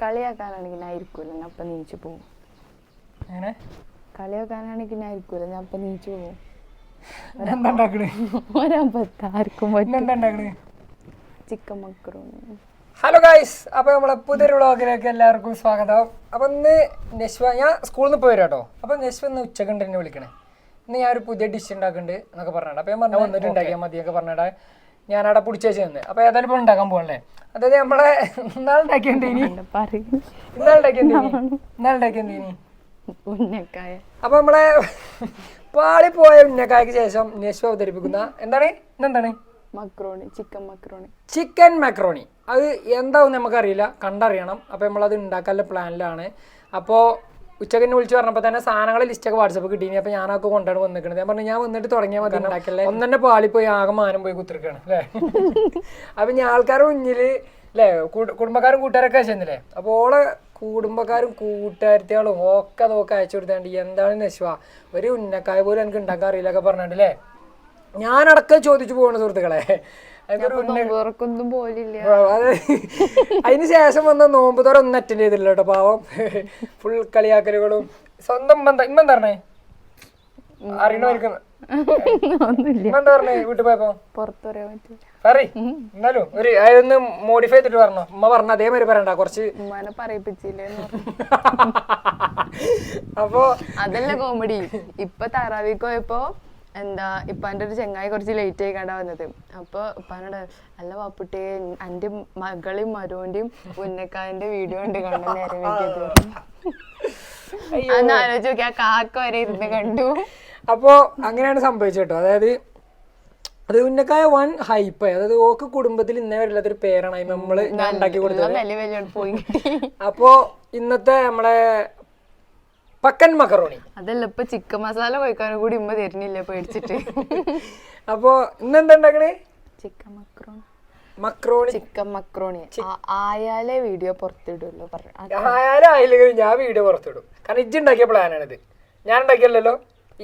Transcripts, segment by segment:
കളിയാക്കാനാണെങ്കിൽ ഞാൻ ഇരിക്കൂല, ഞാൻ അപ്പൊ നീച്ചു പോവും. കളിയാക്കാനാണെങ്കിൽ ഞാൻ ഇരിക്കൂല, ഞാൻ അപ്പൊ നീച്ചു പോവും. Chicken macaroni. ഹലോ ഗൈസ്, അപ്പൊ നമ്മളെ പുതിയൊരു വ്ളോഗിലേക്ക് എല്ലാവർക്കും സ്വാഗതം. അപ്പൊ ഇന്ന് നശ്വ, ഞാൻ സ്കൂളിൽ നിന്ന് പോയി കേട്ടോ. അപ്പൊ നശ്വ ഇന്ന് ഉച്ചക്കണ്ട് എന്നെ വിളിക്കണേ, ഇന്ന് ഞാൻ ഒരു പുതിയ ഡിഷ് ഉണ്ടാക്കുന്നുണ്ട് എന്നൊക്കെ പറഞ്ഞിട്ട്. അപ്പൊ ഞാൻ പറഞ്ഞു വന്നിട്ട് ഉണ്ടാക്കിയാൽ മതിയൊക്കെ പറഞ്ഞിട്ടാ ഞാനവിടെ പിടിച്ചേച്ച് നിന്ന്. അപ്പൊ ഏതായാലും ഇപ്പോൾ ഉണ്ടാക്കാൻ പോകണല്ലേ. അതായത് നമ്മളെ ഇന്നാളുണ്ടാക്കിയതിനി ഉന്നക്കായ. അപ്പൊ നമ്മളെ പാളിപ്പോയ ഉന്നക്കായക്ക് ശേഷം നശ്വ അവതരിപ്പിക്കുന്ന എന്താണ് മക്രോണി, ചിക്കൻ മക്രോണി. അത് എന്താവും നമുക്കറിയില്ല, കണ്ടറിയണം. അപ്പോൾ നമ്മളത് ഉണ്ടാക്കാനുള്ള പ്ലാനിലാണ്. അപ്പോൾ ഉച്ചക്കന്നെ വിളിച്ച് പറഞ്ഞപ്പോൾ തന്നെ സാധനങ്ങൾ ലിസ്റ്റൊക്കെ വാട്സപ്പ് കിട്ടീനി. അപ്പോൾ ഞാനൊക്കെ കൊണ്ടാണ് വന്നിരിക്കുന്നത്. ഞാൻ പറഞ്ഞു ഞാൻ വന്നിട്ട് തുടങ്ങിയാൽ മതി ഉണ്ടാക്കല്ലേ. ഒന്നെ പാളിപ്പോയി ആകെ മാനം പോയി കുത്തിരിക്കുകയാണ് അല്ലേ. അപ്പം ഞാൻ ആൾക്കാരുടെ മുന്നിൽ അല്ലേ, കുടുംബക്കാരും കൂട്ടുകാരൊക്കെ ചെന്നില്ലേ. അപ്പോൾ ഓളെ കുടുംബക്കാരും കൂട്ടുകാരത്തികളും ഒക്കെ അതൊക്കെ അയച്ചു കൊടുത്താണ്ട് എന്താണ് നശ്വ ഒരു ഉന്നക്കായ പോലും എനിക്ക് ഉണ്ടാക്കാൻ അറിയില്ലൊക്കെ പറഞ്ഞിട്ടല്ലേ. ഞാനടക്കം ചോദിച്ചു പോകണ സുഹൃത്തുക്കളെ. അതിന് ശേഷം വന്ന നോമ്പ് തോറ ഒന്നും അറ്റൻഡ് ചെയ്തില്ല കേട്ടോ. പാവം ഫുൾ കളിയാക്കലുകളും സ്വന്തം ഇമ്മെന്താ പറഞ്ഞേ അറിയണമായിരിക്കും. എന്താ പറഞ്ഞേ വീട്ടിൽ പോയപ്പോ എന്നാലും ഒരു അതൊന്ന് മോഡിഫൈ ചെയ്തിട്ട് പറഞ്ഞോ. ഉമ്മ പറഞ്ഞ അതേമാതിരി പറയണ്ട, കുറച്ച് അപ്പൊ അതല്ല കോമഡി. ഇപ്പൊ താറാവിക്ക് പോയപ്പോ ഇപ്പാൻ്റെ ഒരു ചെങ്ങായി കുറച്ച് ലേറ്റ് ആയി കണ്ടാ വന്നത്. അപ്പൊ ഉപ്പാനോട് അല്ല വാപ്പുട്ടേ എന്റെ മകളെയും മരോന്റെയും ഉന്നക്കായന്റെ വീഡിയോ ഉണ്ട് കണ്ട നേരം അന്ന് ആലോചിച്ച് നോക്കി, ആ കാക്ക വരെ ഇരുന്ന് കണ്ടു. അപ്പോ അങ്ങനെയാണ് സംഭവിച്ചത് കേട്ടോ. അതായത് അത് ഉന്നക്കായ വൺ ഹൈപ്പായി. അതായത് ഓക്ക് കുടുംബത്തിൽ ഇന്നേ വരില്ലാത്തൊരു പേരാണ് നമ്മള് ഉണ്ടാക്കി കൊടുത്തത്. അപ്പോ ഇന്നത്തെ നമ്മളെ പക്കൻ മക്കറോണി അതല്ല, ഇപ്പൊ ചിക്കൻ മസാല കഴിക്കാനും കൂടി ഉമ്മ തരുന്നില്ല പേടിച്ചിട്ട്. അപ്പൊ ഇന്നെന്താ ഉണ്ടാക്കണേ? ചിക്കൻ മക്രോണി ആയാലേ വീഡിയോ പുറത്തിടുള്ളൂ. ആയാലും ഞാൻ വീഡിയോ പുറത്തിടും. കാരണം ഇജ്ജ് ഉണ്ടാക്കിയ പ്ലാനാണിത്, ഞാൻ ഉണ്ടാക്കിയല്ലോ.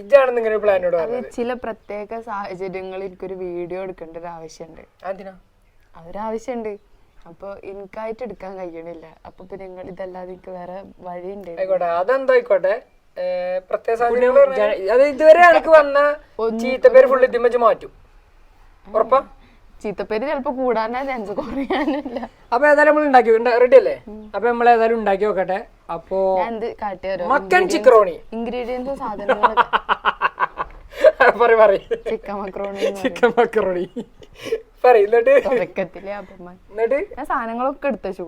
ഇജ്ജാണെന്ന് ഇങ്ങനെ പ്ലാനോട് പറഞ്ഞത്. ചില പ്രത്യേക സാഹചര്യങ്ങളിൽ എനിക്കൊരു വീഡിയോ എടുക്കേണ്ട ഒരു ആവശ്യമുണ്ട്. അതൊരാവശ്യമുണ്ട്. അപ്പൊ എനിക്കായിട്ട് എടുക്കാൻ കഴിയണില്ല. അപ്പൊ നിങ്ങൾ ഇതല്ലാതെ എനിക്ക് വേറെ വഴിയുണ്ട്. ആയിക്കോട്ടെ, അതെന്തായിക്കോട്ടെ. പ്രത്യേക സാഹചര്യങ്ങൾ അത് ഇതുവരെ എനിക്ക് വന്ന ചീത്തപ്പേര് ഫുള്ള് ഇതിമ്മച്ച് മാറ്റും. ഉറപ്പാ? ചീത്തപ്പേര് ചിലപ്പോ കൂടാനാ ചാൻസ്, കുറയാനില്ല. അപ്പൊ ഏതായാലും നമ്മൾ ഉണ്ടാക്കി റെഡി അല്ലേ? അപ്പൊ നമ്മൾ ഏതായാലും ഉണ്ടാക്കി നോക്കട്ടെ. അപ്പൊ മക്കൻ ചിക്കറോണി ഇൻഗ്രീഡിയൻസും സാധനങ്ങളും ചിക്കൻ മക്രോണി ഞാൻ സാധനങ്ങളൊക്കെ എടുത്തു വെച്ചു.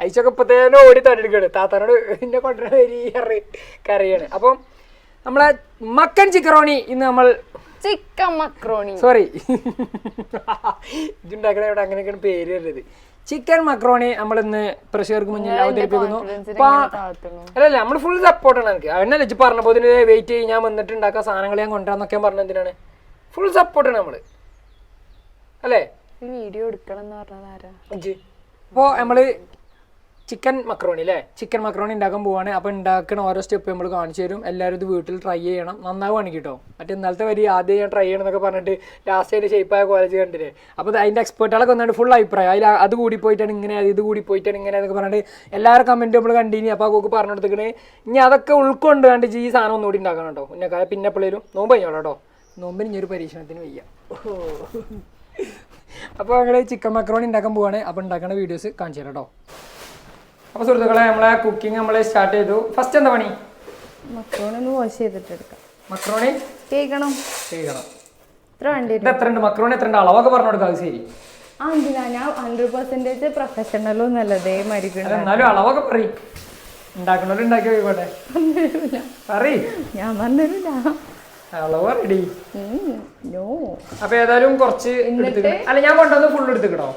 ഐശൊക്കെ ഇപ്പത്തേനെ ഓടി തട്ടിയെടുക്കാണ്. താത്താനോട് എന്നെ കൊണ്ടുവരാൻ കറിയാണ്. അപ്പം നമ്മളെ മക്കൻ ചിക്കറോണി ഇന്ന് നമ്മൾ ചിക്കൻ മക്രോണി സോറി ഇതുണ്ടാക്കണ ഇവിടെ അങ്ങനെയൊക്കെയാണ് പേര് വരുന്നത്. ചിക്കൻ മക്രോണി നമ്മളിന്ന് പ്രേക്ഷകർക്ക് മുന്നിൽ അവതരിപ്പിക്കുന്നു. അല്ലല്ല, നമ്മൾ ഫുൾ സപ്പോർട്ടാണ് എനിക്ക്. അവനെ വെച്ച് പറഞ്ഞപ്പോ ഇതിന് വെയിറ്റ് ചെയ്യും, ഞാൻ വന്നിട്ട് ഉണ്ടാക്കാൻ സാധനങ്ങൾ ഞാൻ കൊണ്ടുവരാന്നൊക്കെ പറഞ്ഞതിനാണ്. ഫുൾ സപ്പോർട്ടാണ് നമ്മള് അല്ലേ. വീഡിയോ എടുക്കണം എന്ന് പറഞ്ഞതാരാ? അപ്പോൾ നമ്മള് ചിക്കൻ മക്രോണി അല്ലേ, ചിക്കൻ മക്രോണി ഉണ്ടാക്കാൻ പോവാണ്. അപ്പോൾ ഉണ്ടാക്കുന്ന ഓരോ സ്റ്റെപ്പ് നമ്മൾ കാണിച്ചു തരും. എല്ലാവരും ഇത് വീട്ടിൽ ട്രൈ ചെയ്യണം, നന്നാവുകയാണ് കേട്ടോ. മറ്റേ ഇന്നലത്തെ വരി ആദ്യം ഞാൻ ട്രൈ ചെയ്യണം എന്നൊക്കെ പറഞ്ഞിട്ട് ലാസ്റ്റ് അതിൻ്റെ ഷേപ്പായ കോളേജ് കണ്ടില്ലേ. അപ്പോൾ അതിൻ്റെ എക്സ്പേർട്ടുകളൊക്കെ വന്നിട്ട് ഫുൾ അഭിപ്രായം അതിൽ അത് കൂടി പോയിട്ടാണ് ഇങ്ങനെ, ഇത് കൂടി പോയിട്ടാണ് ഇങ്ങനെ എന്നൊക്കെ പറഞ്ഞിട്ട് എല്ലാവരും കമൻറ്റ് നമ്മൾ കണ്ടിനി. അപ്പോൾ ആ പറഞ്ഞു കൊടുത്തിക്കണേ ഇനി അതൊക്കെ ഉൾക്കൊണ്ട് കണ്ട് ഈ സാധനം ഒന്നുകൂടി ഉണ്ടാക്കണം കേട്ടോ. പിന്നെ എപ്പോഴേലും നോമ്പ് കഴിഞ്ഞോളൂ കേട്ടോ. നോമ്പിന് ഇനി ഒരു പരീക്ഷണത്തിന് വയ്യ. അപ്പോൾ ഞങ്ങൾ ചിക്കൻ മക്രോണി ഉണ്ടാക്കാൻ പോവാണ്. അപ്പോൾ ഉണ്ടാക്കുന്ന വീഡിയോസ് കാണിച്ചു തരാം കേട്ടോ. അപ്പോൾ സുഹൃത്തുക്കളെ, നമ്മളെ കുക്കിംഗ് നമ്മൾ സ്റ്റാർട്ട് ചെയ്തു. ഫസ്റ്റ് എന്താ പണി? മക്രോണി ഒന്ന് വാഷ് ചെയ്തിട്ട് എടുക്കാം. മക്രോണി കേൾക്കണം. എത്ര ഉണ്ട് മക്രോണി? എത്ര ഉണ്ട്? അളവൊക്കെ പറഞ്ഞു കൊടുക്കാം. അത് ശരി. ഞാൻ 100% പ്രൊഫഷണലും നല്ലതേ മരിക്കണം. എന്നാലും അളവൊക്കെ പറയും. ഉണ്ടാക്കണോലും ഉണ്ടാക്കി പോയിക്കോട്ടെ. പറയ്. ഞാൻ പറഞ്ഞില്ല അളവ് റെഡി. അപ്പൊ ഏതായാലും കുറച്ച് അല്ല, ഞാൻ കൊണ്ടുവന്ന് ഫുൾ എടുത്തിക്കണോ?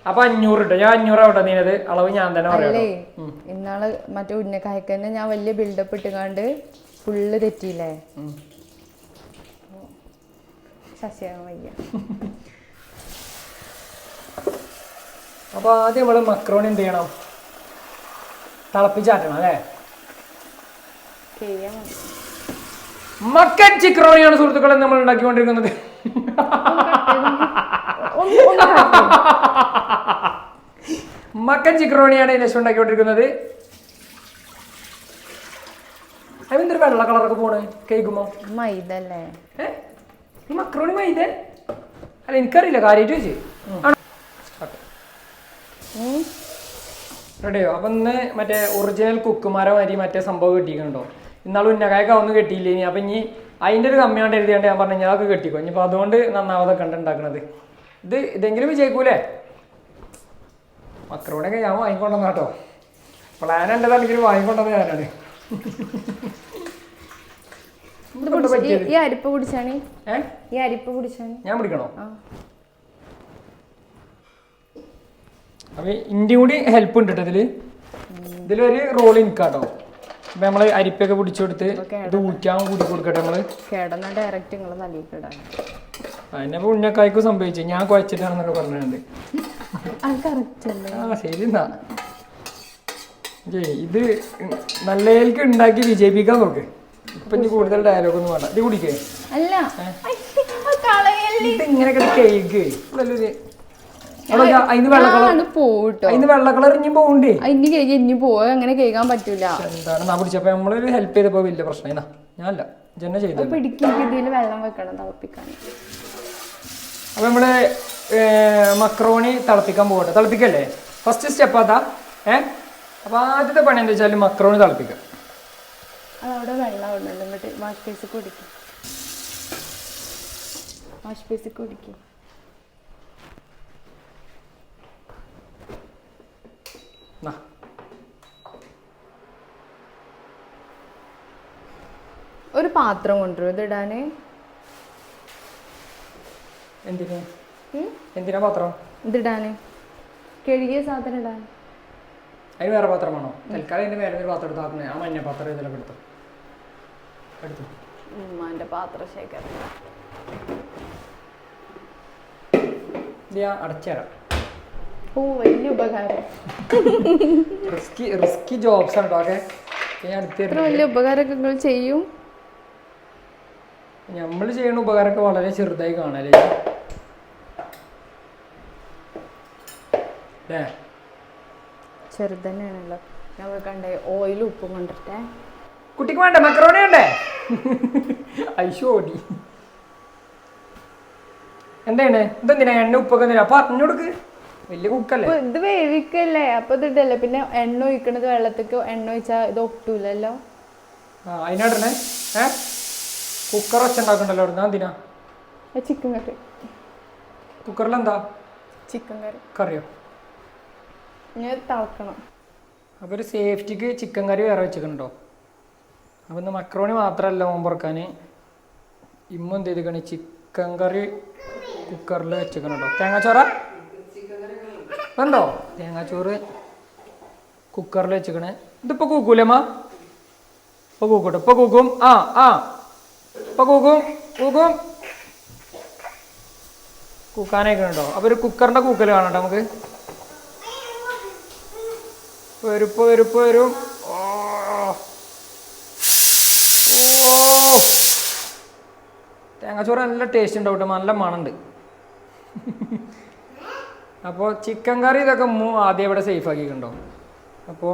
അപ്പൊ 500 ഇട്ടോ. ഞാൻ 500 ആവട്ടെ നീനത്. അളവ് ഞാൻ തന്നെ പറയാം. ഇന്നാള് മറ്റേ ഉന്നക്കായ്ക്ക് തന്നെ ഞാൻ വലിയ ബിൽഡപ്പ് ഇട്ടുകാണ്ട് ഫുള്ള് തെറ്റിയില്ലേ. ശശിയാകാൻ വയ്യ. അപ്പൊ ആദ്യം നമ്മള് മക്രോണി എന്ത് ചെയ്യണം? തിളപ്പിച്ചാറ്റണം അല്ലേ. മക്കൻ ചിക്രോണിയാണ് സുഹൃത്തുക്കളെ നമ്മൾ ഉണ്ടാക്കിക്കൊണ്ടിരിക്കുന്നത്. മക്കൻ ചിക്രോണിയാണ് ലക്ഷ്യം ഉണ്ടാക്കിക്കൊണ്ടിരിക്കുന്നത്. അതെന്തൊരു വെള്ള കളറൊക്കെ പോണ് കേൾക്കുമ്പോ? മൈദ അല്ലേ ഈ മക്രോണി മൈദ? അല്ല എനിക്കറിയില്ല, കാര്യമായിട്ട് വെച്ച് റെഡിയോ. അപ്പൊ ഇന്ന് മറ്റേ ഒറിജിനൽ കുക്കുമാരെ മാതിരി മറ്റേ സംഭവം കെട്ടിക്കണ്ടോ? ഇന്നാളും ഉന്നകായൊക്കെ ഒന്നും കെട്ടിയില്ലേ ഇനി. അപ്പൊ ഇനി അതിന്റെ ഒരു കമ്മിയാണ്ട് എഴുതിയാണ്ട് ഞാൻ പറഞ്ഞു അതൊക്കെ കെട്ടിക്കോ. ഇനിയിപ്പോ അതുകൊണ്ട് നന്നാവതൊക്കെ ഉണ്ട് ഉണ്ടാക്കണത്. ഇതെങ്കിലും വിജയിക്കൂലേ? മക്രോണിയൊക്കെ ഞാൻ വാങ്ങിക്കൊണ്ടെന്ന് കേട്ടോ. പ്ലാൻ ഉണ്ടതാണെങ്കിൽ വാങ്ങിക്കൊണ്ടത് ഞാനാണ്. ഈ അരിപ്പ് കുടിച്ചാണ് ഞാൻ പിടിക്കണോ? അപ്പൊ ഇന്ത്യ കൂടി ഹെൽപ്പ് ഉണ്ട് കേട്ടോ ഇതിലൊരു റോൾ എനിക്കാട്ടോ. അപ്പൊ നമ്മള് അരിപ്പൊക്കെ പിടിച്ചു കൊടുത്ത് ഇത് ഊറ്റാൻ കൂടി കൊടുക്കട്ടെ നമ്മള്. അതിനപ്പോ ഉന്നക്കായ്ക്ക് സംഭവിച്ചു. ഞാൻ കുഴച്ചിട്ടാണെന്നൊക്കെ പറഞ്ഞിട്ടുണ്ട്. ആ ശരി എന്നാ. ഇത് നല്ലതിലേക്ക് ഉണ്ടാക്കി വിജയിപ്പിക്കാൻ നോക്ക്. ഇപ്പൊ ഇനി കൂടുതൽ ഡയലോഗ് ഒന്നും വേണ്ട. ഇത് കുടിക്കേ ഇങ്ങനെ കേക്ക് അതിന് വെള്ള കളർ ഇനി പോകണ്ടേ? അങ്ങനെ കേൾക്കാൻ പറ്റൂല. എന്താണ് പിടിച്ചപ്പോ നമ്മളൊരു ഹെൽപ്പ് ചെയ്തപ്പോ വലിയ പ്രശ്നം. ഞാനല്ല ജന ചെയ്ത വെള്ളം വെക്കണം തിളപ്പിക്കാൻ. അപ്പൊ നമ്മള് മക്രോണി തിളപ്പിക്കാൻ പോകട്ടെ. തിളപ്പിക്കല്ലേ ഫസ്റ്റ് സ്റ്റെപ്പ് അതാ. അപ്പൊ ആദ്യത്തെ പണി എന്താ വെച്ചാൽ മക്രോണി തിളപ്പിക്കാം. അതവിടെ വെള്ളം ഇങ്ങോട്ട് വാഷ് ബേസിൽ കുടിക്കും. വാഷ് ബേസിൽ കുടിക്കും. ഒരു പാത്രം കൊണ്ടുവരും ഇതിടാന്. എന്തിനാ പാത്രം? ഇതിടാന് കഴുകിയ സാധനം ഇടാൻ. അതിന് വേറെ പാത്രം വേണോ? തൽക്കാലം അതിന്റെ മേലെ ഒരു പാത്രം എടുത്താൽ ആ മഞ്ഞ പാത്രം ഇതിലൊക്കെ എടുത്തു. ഉമ്മാന്റെ പാത്രം ശേഖരം അടച്ചുതരാം. ഓ വലിയ ഉപകാരം. റിസ്കി ജോബ്സ് ആണ് കേട്ടോ. വലിയ ഉപകാരമൊക്കെ നിങ്ങൾ ചെയ്യും. നമ്മൾ ചെയ്യുന്ന ഉപകാരമൊക്കെ വളരെ ചെറുതായി കാണാല്ലേ? ചെറുതന്നെയാണല്ലോ. നമ്മൾ കണ്ടേ ഓയിലും ഉപ്പും കൊണ്ടിട്ടേ. കുട്ടിക്ക് വേണ്ടേ മക്രോണി വേണ്ടേ? ഐശോടി എന്താണ് ഇതെന്തിനാ എണ്ണ ഉപ്പൊക്കെ എന്തിനാ പറഞ്ഞു കൊടുക്ക്. വലിയ കുക്കല്ലേ ഇത്? വേവിക്കല്ലേ അപ്പൊ ഇതിട്ടല്ലേ. പിന്നെ എണ്ണ ഒഴിക്കണത് വെള്ളത്തേക്ക് എണ്ണ ഒഴിച്ചാ ഇത് ഒട്ടൂലല്ലോ. അതിനാടനെ കുക്കർ വെച്ച് ഉണ്ടാക്കണ്ടല്ലോ അവിടെ. എന്തിനാ? ചിക്കൻ കറി. കുക്കറിലെന്താ? ചിക്കൻ കറി. കറിയോ? ഞാൻ തിളക്കണം. അപ്പൊ ഒരു സേഫ്റ്റിക്ക് ചിക്കൻ കറി വേറെ വെച്ചിട്ടുണ്ടോ? അപ്പൊ ഇന്ന് മക്രോണി മാത്രമല്ല നോമ്പുറക്കാൻ ഇമ്മ എന്ത് ചെയ്തിക്കണേ ചിക്കൻ കറി കുക്കറിൽ വെച്ചിട്ടുണ്ടോ? തേങ്ങാച്ചോറ വേണ്ടോ? തേങ്ങാച്ചോറ് കുക്കറിൽ വെച്ചിക്കണേ. ഇതിപ്പോ കൂക്കൂലമ്മ? ഇപ്പൊ കൂക്കൂട്ടോ. ഇപ്പൊ കൂക്കും. ഇപ്പൊ കൂക്കും. കൂക്കാനൊക്കെ ഉണ്ടോ? അപ്പൊ ഒരു കുക്കറിന്റെ കൂക്കല് കാണട്ടോ നമുക്ക്. വരും. തേങ്ങാച്ചോറ് നല്ല ടേസ്റ്റ് ഉണ്ടാവും കേട്ടോ. നല്ല മണമുണ്ട്. അപ്പോൾ ചിക്കൻ കറി ഇതൊക്കെ ആദ്യം ഇവിടെ സേഫ് ആക്കിയിട്ടുണ്ടോ? അപ്പോൾ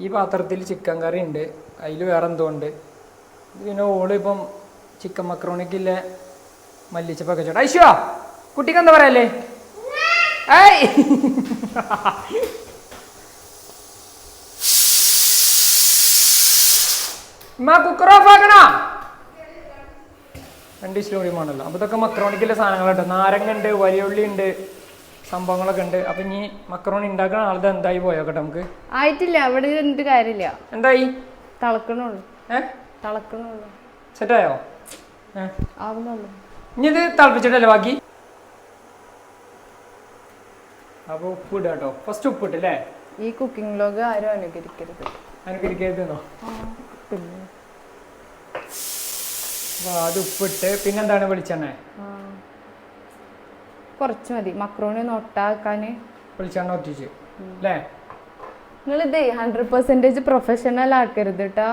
ഈ പാത്രത്തിൽ ചിക്കൻ കറി ഉണ്ട്. അതിൽ വേറെ എന്തോ ഉണ്ട്. പിന്നെ ഓള് ഇപ്പം ചിക്കൻ മക്രോണിക്കില്ല മല്ലിച്ചപ്പൊക്കെ ചേട്ടാ. ഐശ്വ കുട്ടിക്ക് എന്താ പറയല്ലേ? Cooker off ആക്കണ. 2 വിസിൽ കൂടി വേണമല്ലോ. അപ്പോൾ ഇതൊക്കെ മക്രോണിക്കുള്ള സാധനങ്ങളുണ്ട്. നാരങ്ങ ഉണ്ട്, വലിയ ഉള്ളി ഉണ്ട്, സംഭവങ്ങളൊക്കെ ഉണ്ട്. അപ്പൊ ഇനി മക്രോണി ഉണ്ടാക്കുന്ന ആളുടെ എന്തായി പോയോക്കട്ടെ നമുക്ക്. ആയിട്ടില്ല. അവിടെ എന്നിട്ട് കാര്യമില്ല. എന്തായി? തിളക്കണുള്ളൂ. സെറ്റായോ? ആവുന്നുള്ളൂ. ഇനി ഇത് തിളപ്പിച്ചിട്ടല്ലേ ബാക്കി? അപ്പൊ ഉപ്പ് ഇടുക കേട്ടോ. ഫസ്റ്റ് ഉപ്പ് ഇട്ടല്ലേ? ഈ കുക്കിംഗ് വ്ലോഗ് ആരും അനുകരിക്കരുതെന്നോ? പിന്നെ അത് ഉപ്പിട്ട് പിന്നെന്താണ് വെളിച്ചെണ്ണ? കുറച്ച് മതി മക്രോണി ഒന്ന് ഒട്ടാക്കാന്. വെളിച്ചെണ്ണ ഒറ്റിച്ച് അല്ലേ? നിങ്ങളിത് 100% പ്രൊഫഷണൽ ആക്കരുത് കേട്ടോ.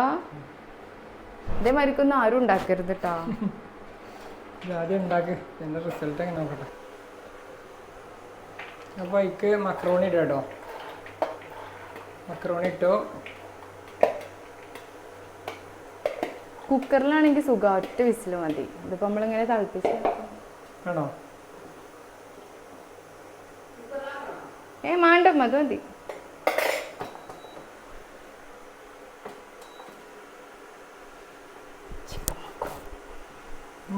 ഇതേമാതിരിക്കൊന്നും ആരും ഉണ്ടാക്കരുത് കേട്ടാ. ആദ്യം ഉണ്ടാക്ക്, എൻ്റെ റിസൾട്ട് എങ്ങനെ നോക്കട്ടെ. അപ്പോൾ അതിക്ക് മക്രോണി ഇടുക കേട്ടോ. മക്രോണി ഇട്ടോ. കുക്കറിലാണെങ്കിൽ സുഖം, ഒറ്റ വിസിൽ മതി. ഇതിപ്പോൾ നമ്മളിങ്ങനെ തിളപ്പിച്ച് ആണോ? മാണ്ട അത് മതി.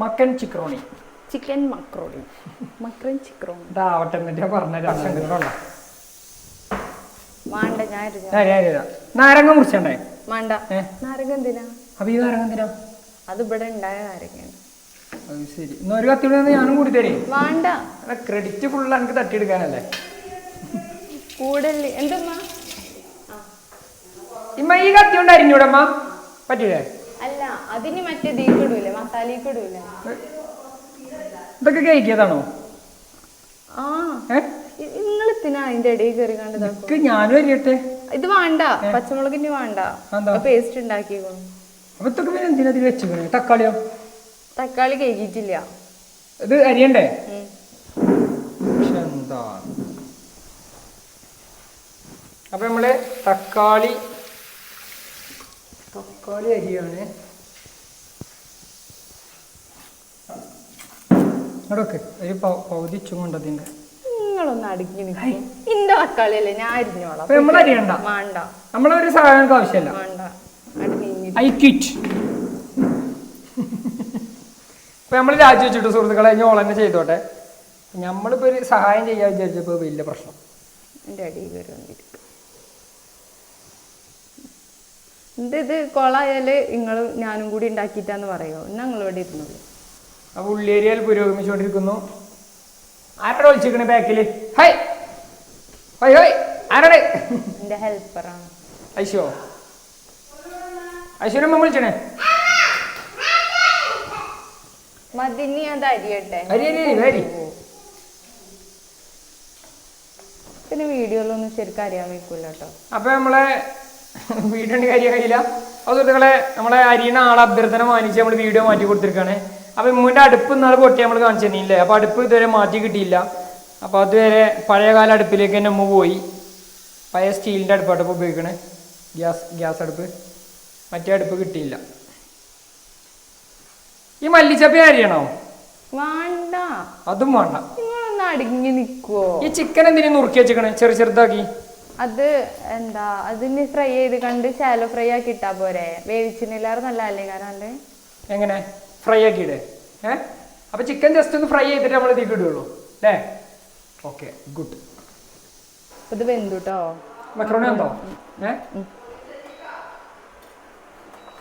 മക്കൻ ചിക്രോണി, ചിക്കൻ മക്രോണി, മക്രൻ ചിക്രോണി. ഇതാവട്ടെ എന്നിട്ട് പറഞ്ഞ മാണ്ട ഞാൻ നാരങ്ങ മുറിച്ചണ്ടേ? മാണ്ട. നാരങ്ങ എന്തിനാ? അപ്പൊ ഈ നാരങ്ങ എന്തിനാ? അത് ഇവിടെ ഉണ്ടായ നാരങ്ങ. അത് ശരി. ഇന്ന് ഒരു കത്തിയോടെ ഞാനും കൂടി തരേ. വേണ്ട, ക്രെഡിറ്റ് ഫുള്ള് എനിക്ക് തട്ടിയെടുക്കാനല്ലേ. കൂടല്ലേ എന്തുമ്മ? ഇമ്മ ഈ കത്തി കൊണ്ട് അരിഞ്ഞൂടമ്മ പറ്റൂലേ? അല്ല, അതിന് മറ്റേ ദീക്കിടൂലേ, മസാലയ്ക്ക് ഇടൂലേ. ഇതൊക്കെ കഴിക്കിയതാണോ? ആ നിങ്ങൾ ഇത്തിനാ അതിന്റെ ഇടയിൽ കയറി കണ്ടത്. ഞാനും അരിയട്ടെ. ഇത് വേണ്ട, പച്ചമുളകിന് വേണ്ട, പേസ്റ്റ് ഉണ്ടാക്കിക്കോളും. അപ്പൊ ഇതൊക്കെ പിന്നെ എന്തിനാ ഇതിൽ വെച്ചിക്കണേ? തക്കാളിയോ? തക്കാളി കഴിക്കിട്ടില്ല. ഇത് അരിയണ്ടേ? എന്താ അപ്പൊ നമ്മള് തക്കാളി അരിയാണ്. അവിടൊക്കെ ഒരു പൗതി ചുമണ്ട് അതിന്റെ. നിങ്ങളൊന്ന് അടുക്കി നിൽക്കും. ഇന്റെ തക്കാളി അല്ലേ, ഞാൻ അരിഞ്ഞോളാം. നമ്മൾ അരിയണ്ട, വേണ്ട. നമ്മളൊരു സാധനം ആവശ്യമല്ല. വേണ്ട. I quit. ഇപ്പൊ നമ്മൾ രാജി വെച്ചിട്ട് സുഹൃത്തുക്കളെ ഓൾ തന്നെ ചെയ്തോട്ടെ. നമ്മളിപ്പോ ഒരു സഹായം ചെയ്യാൻ വിചാരിച്ചപ്പോ വലിയ പ്രശ്നം. എന്റെ അടിയിൽ കയറി വന്നിരിക്കും. ഇത് കൊളായാല് നിങ്ങൾ ഞാനും കൂടി ഉണ്ടാക്കിയിട്ടാന്ന് പറയോ? ഞങ്ങൾ ഇവിടെ ഇരുന്നുള്ളൂ. അപ്പൊ ഉള്ളേരിയയിൽ പുരോഗമിച്ചുകൊണ്ടിരിക്കുന്നു. ആരുടെ വിളിച്ചിരിക്കണേ ബാക്കില്? ഹൈ ഹൈ ഹൈ ആരാണ്? എന്റെ ഹെൽപ്പറാണ് ഐശോ. ഐശ്വര്യമ്മ വിളിച്ചണേ. മതിനി അത് അരിയട്ടെ. പിന്നെ വീഡിയോയിലൊന്നും ശരിക്കും അറിയാൻ വെക്കൂല കേട്ടോ. അപ്പൊ നമ്മളെ വീഡിയോന്റെ കാര്യം കഴിയില്ല. അത് സുഹൃത്തുക്കളെ നമ്മളെ അരിയണ ആളെ അഭ്യർത്ഥന മാനിച്ച് നമ്മൾ വീഡിയോ മാറ്റി കൊടുത്തിരിക്കുകയാണ്. അപ്പൊ ഇമ്മുവിന്റെ അടുപ്പ് ഇന്നാൾ പൊട്ടി നമ്മൾ കാണിച്ചു തന്നില്ലേ? അപ്പൊ അടുപ്പ് ഇതുവരെ മാറ്റി കിട്ടിയില്ല. അപ്പൊ അതുവരെ പഴയകാല അടുപ്പിലേക്ക് തന്നെ ഉമ്മ പോയി. പഴയ സ്റ്റീലിന്റെ അടുപ്പായിട്ട് ഇപ്പോൾ ഉപയോഗിക്കണേ, ഗ്യാസ് അടുപ്പ്. മറ്റേ അടുപ്പ് കിട്ടിയില്ല. ഈ മല്ലിച്ചപ്പി അരിയണോ? വേണ്ട, അതും വേണ്ട. നിങ്ങളൊന്ന് അടങ്ങി നിക്കുവോ? ഈ ചിക്കൻ എന്തിനു നുറുക്കി വെച്ചിക്കണേ ചെറുതാക്കി? അത് എന്താ, അതിന് ഫ്രൈ ചെയ്ത് കണ്ട് ശാലോ ഫ്രൈ ആക്കി ഇട്ടാ പോരെ? വേവിച്ചില്ലാറ് നല്ല അല്ലേ കാരാണ്ട്. എങ്ങനെ ഫ്രൈ ആക്കിയിടേ? അപ്പൊ ചിക്കൻ ജസ്റ്റ് ഒന്ന് ഫ്രൈ ചെയ്തിട്ട് നമ്മൾ ഇതിലേക്ക് ഇടുള്ളൂ അല്ലേ? Okay, good. ഇത് വെന്തുട്ടോ. മക്രോണി ഉണ്ടോ?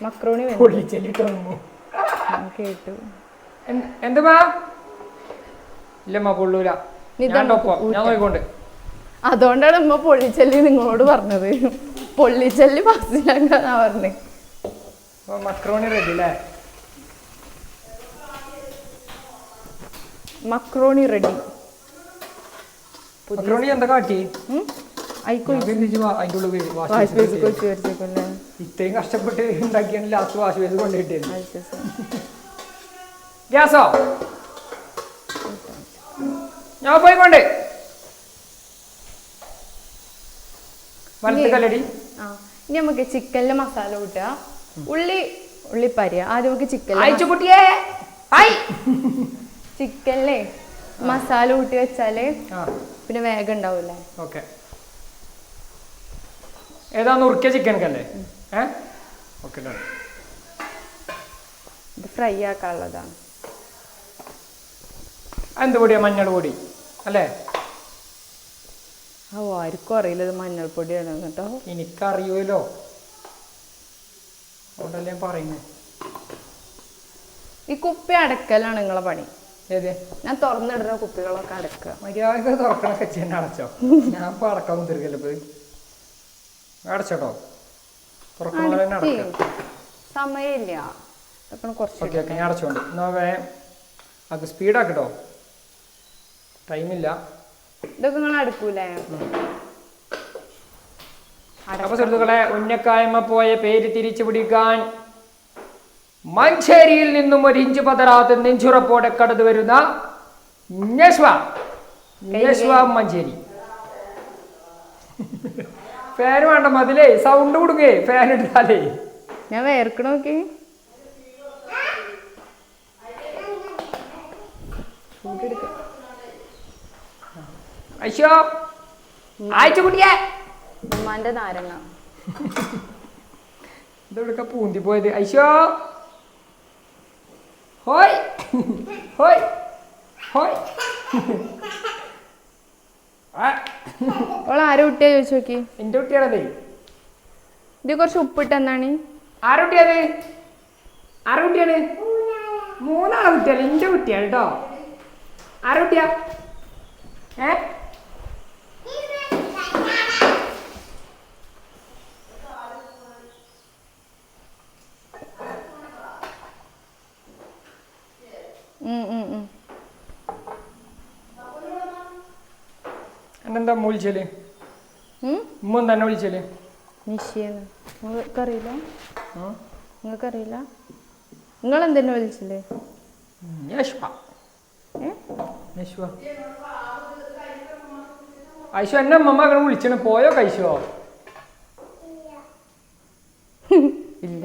മക്രോണി കേട്ടു. എന്തുവാ? ഇല്ലമ്മ പൊള്ളൂല. ഞാൻ നോക്കിക്കൊണ്ട്. അതുകൊണ്ടാണ് ഉമ്മ പൊള്ളിച്ചല്ലി നിങ്ങളോട് പറഞ്ഞത്. പൊള്ളിച്ചല്ലി ഫാസ്റ്റിലാക്കാന്നാ പറഞ്ഞത്. മക്രോണി റെഡി അല്ലേ? Macaroni ready. മക്രോണി എന്താ കാട്ടി? ഇത്രയും കഷ്ടപ്പെട്ട് ഉണ്ടാക്കിയാണ് ലാസ്റ്റ് വാഷ് ബേസ് കൊണ്ടുകിട്ടിയത്. ഗ്യാസോ ഞാൻ പോയിക്കൊണ്ട് വലത്ത് കല്ലടി. ഇനി നമുക്ക് ചിക്കനില് മസാല കൂട്ടുക. ഉള്ളിപ്പരിയ ആദ്യം നമുക്ക് ചിക്കനിലെ മസാല കൂട്ടി വെച്ചാല് പിന്നെ വേഗം ഉണ്ടാവൂലേ? ഓക്കെ. ഏതാ നുറുക്കിയ ചിക്കനല്ലേ? ഓക്കെ. ഇത് ഫ്രൈ ആക്കാനുള്ളതാണ്. എന്ത് പൊടിയാ? മഞ്ഞൾ പൊടി അല്ലേ? ആർക്കും അറിയില്ല ഇത് മഞ്ഞൾപ്പൊടിയാണ് കേട്ടോ. എനിക്കറിയൂലോ, അതുകൊണ്ടല്ലേ പറയുന്നത്. ഈ കുപ്പി അടക്കലാണ് നിങ്ങളെ പണി. ഏത്? ഞാൻ തുറന്നിടുന്ന കുപ്പികളൊക്കെ അടക്കുക. മര്യാദ തുറക്കണ കച്ചേനെ അടച്ചോ? ഞാൻ ഇപ്പൊ അടക്കാൻ തീർക്കല്ലോ. ഇപ്പൊ അടച്ചോട്ടോ, സമയമില്ല. ഓക്കെ ഓക്കെ, ഞാൻ അടച്ചോണ്ട്. എന്നാ അത് സ്പീഡാക്കട്ടോ, ടൈമില്ല. ഇതൊക്കെ നിങ്ങൾ അടുക്കൂലേ? അപ്പൊ സുഹൃത്തുക്കളെ, ഉന്നക്കായ്മ പോയ പേര് തിരിച്ചു പിടിക്കാൻ മഞ്ചേരിയിൽ നിന്നും ഒരു ഇഞ്ച് പതറാത്ത നെഞ്ചുറപ്പോടെ കടന്നു വരുന്ന മഞ്ചേരി. ഫാൻ വേണ്ട മതിലേ, സൗണ്ട് കൊടുക്കേ ഫാൻ ഇട്ടാലേ. ഞാൻ വേർക്കണോക്കെ അയ്യോ ആഴ്ച കുട്ടിയെ ഉമ്മാന്റെ നാരങ്ങ ഇതെവിടൊക്കെ പൂന്തി പോയത്. അയ്യോ ഹോയ് ഹോയ് ഹോയ്. ഓൾ ആരെ കുട്ടിയാ ചോദിച്ചു നോക്കി. എന്റെ കുട്ടിയാണതേ. ഇത് കുറച്ച് ഉപ്പിട്ട് എന്നാണ്. ആരെ കുട്ടിയത്? ആരെ കുട്ടിയാണ്? മൂന്നാളെ കുട്ടിയാണ്. എന്റെ കുട്ടിയാണ് കേട്ടോ. ആരെ കുട്ടിയാ? എന്നെന്താ ഉമ്മ വിളിച്ചല്? ഉമ്മ തന്നെ വിളിച്ചല്? നിങ്ങൾക്കറിയില്ല? നിങ്ങൾക്കറിയില്ല? നിങ്ങളെന്തെന്നെ വിളിച്ചില്ലേ? ഐശോ എന്നെ അമ്മ അങ്ങനെ വിളിച്ചണ്. പോയോ കൈശോ? ഇല്ല.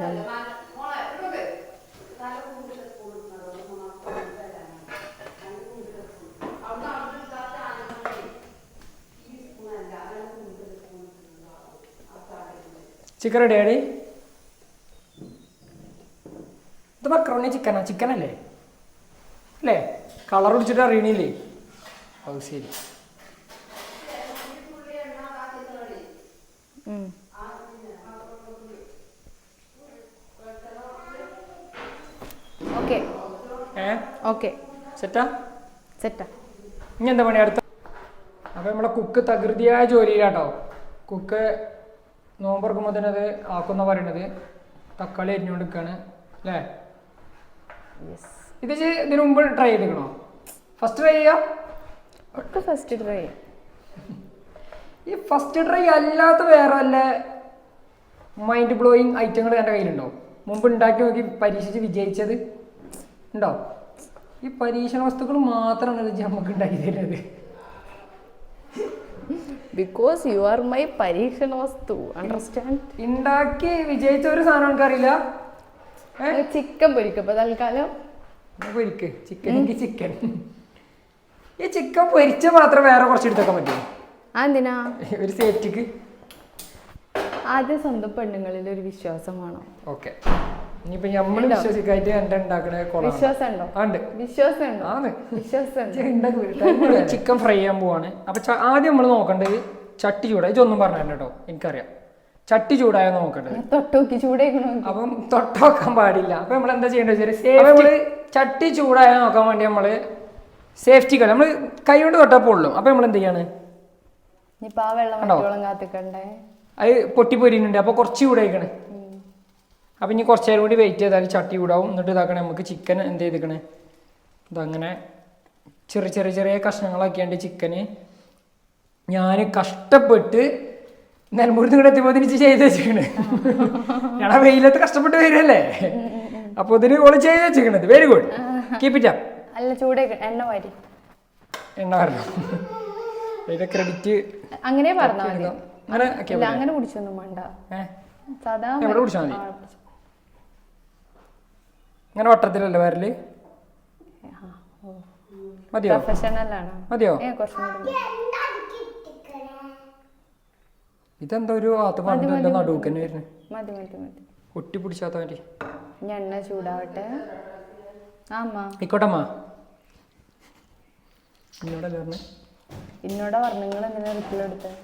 ചിക്കൻ റെഡിയാടി? ഇത് മക്രോണി ചിക്കനാ? ചിക്കനല്ലേ അല്ലേ? കളർ പിടിച്ചിട്ട് അറിയണില്ലേ? അത് ശരി. സെറ്റാ സെറ്റാ. ഇനി എന്താ പണി അടുത്ത? അപ്പൊ നമ്മളെ കുക്ക് തകൃതിയായ ജോലിയിലാട്ടോ. കുക്ക് നോമ്പറക്കുമ്പോൾ തന്നെ അത് ആക്കുന്ന പറയണത്. തക്കാളി അരിഞ്ഞുകൊണ്ട് നിൽക്കുകയാണ് അല്ലേ? ഇത് ഇതിനു മുമ്പ് ട്രൈ ചെയ്തിക്കണോ? ഫസ്റ്റ് ട്രൈ ചെയ്യാം. First try. ഈ ഫസ്റ്റ് ട്രൈ അല്ലാത്ത വേറെ വല്ല മൈൻഡ് ബ്ലോയിങ് ഐറ്റങ്ങൾ എൻ്റെ കയ്യിലുണ്ടോ? മുമ്പ് ഉണ്ടാക്കി നോക്കി പരീക്ഷിച്ച് വിജയിച്ചത് ഉണ്ടോ? ഈ പരീക്ഷണ വസ്തുക്കൾ മാത്രമാണ് നമുക്ക് ഉണ്ടാക്കി തരുന്നത്. ബിക്കോസ് യു ആർ മൈ പരീക്ഷണ വസ്തു. അണ്ടർസ്റ്റാൻഡ്? ഉണ്ടാക്കി വിജയിച്ച ഒരു സാധനം എനിക്കറിയില്ല. ചിക്കൻ പൊരിക്കും ഇപ്പൊ തൽക്കാലം. പൊരിക്ക് ചിക്കൻ. എനിക്ക് ചിക്കൻ ഈ ചിക്കൻ പൊരിച്ച മാത്രം വേറെ കുറച്ച് എടുത്തേക്കാൻ പറ്റുമോ? എന്തിനാ? ഒരു സേഫ്റ്റിക്ക്. ആദ്യം സ്വന്തം പെണ്ണുങ്ങളിൽ ഒരു വിശ്വാസം വേണം. ഓക്കെ. ഇനിയിപ്പോ നമ്മള് വിശ്വസിക്കായിട്ട് എന്റെ ഉണ്ടാക്കണ ചിക്കൻ ഫ്രൈ ചെയ്യാൻ പോവാണ്. അപ്പൊ ആദ്യം നമ്മൾ നോക്കേണ്ടത് ചട്ടി ചൂടായി. ഇതൊന്നും പറഞ്ഞു കേട്ടോ, എനിക്കറിയാം. ചട്ടി ചൂടായ നോക്കേണ്ടത്. അപ്പം തൊട്ടോക്കാൻ പാടില്ല. അപ്പൊ നമ്മൾ എന്താ ചെയ്യേണ്ടത് വെച്ചാൽ നമ്മള് ചട്ടി ചൂടായ നോക്കാൻ വേണ്ടി നമ്മള് സേഫ്റ്റി കളി നമ്മള് കൈ കൊണ്ട് തൊട്ടാ പൊള്ളും. അപ്പൊ നമ്മൾ എന്ത് ചെയ്യാണ്? അത് പൊട്ടിപ്പൊരിയുന്നുണ്ട്. അപ്പൊ കുറച്ച് ചൂടായിക്കണേ. അപ്പം ഇനി കുറച്ച് നേരം കൂടി വെയിറ്റ് ചെയ്താൽ ചട്ടി ചൂടാവും. എന്നിട്ട് ഇതാക്കണേ നമുക്ക് ചിക്കൻ എന്ത് ചെയ്തിക്കണേ ഇതങ്ങനെ ചെറിയ ചെറിയ ചെറിയ കഷ്ണങ്ങളാക്കിയാണ്ട് ചിക്കന് ഞാൻ കഷ്ടപ്പെട്ട് നെൽമൂരിന്ന് കൂടെ എത്തിയപ്പോൾ ചെയ്ത് വെച്ചിക്കണേ. ഞാൻ ആ വെയിലത്ത് കഷ്ടപ്പെട്ട് വരികയല്ലേ. അപ്പോൾ ഇതിന് ഓള് ചെയ്ത് വെച്ചിക്കണത്. Very good, keep it up. എണ്ണ വരണം. അതിന്റെ ക്രെഡിറ്റ് അങ്ങനെ പറഞ്ഞാൽ അങ്ങനെ കുടിച്ചൊന്നും വേണ്ട. എവിടെ കുടിച്ചാൽ മതി. അങ്ങനെ വട്ടത്തിലല്ലേ വരല്? മതിയോ? മതിയോ? ഇതെന്താ ഒരു ആത്തുമാറിന്റെ നടുക്കന്നെ വരുന്നത്? ഒട്ടി പിടിച്ചാത്ത മതി. എണ്ണ ചൂടാവട്ടെ. ആയിക്കോട്ടമ്മ. എന്നോടാ പറഞ്ഞു. നിങ്ങൾ എന്തിനാ റിപ്ലൈ എടുത്തത്?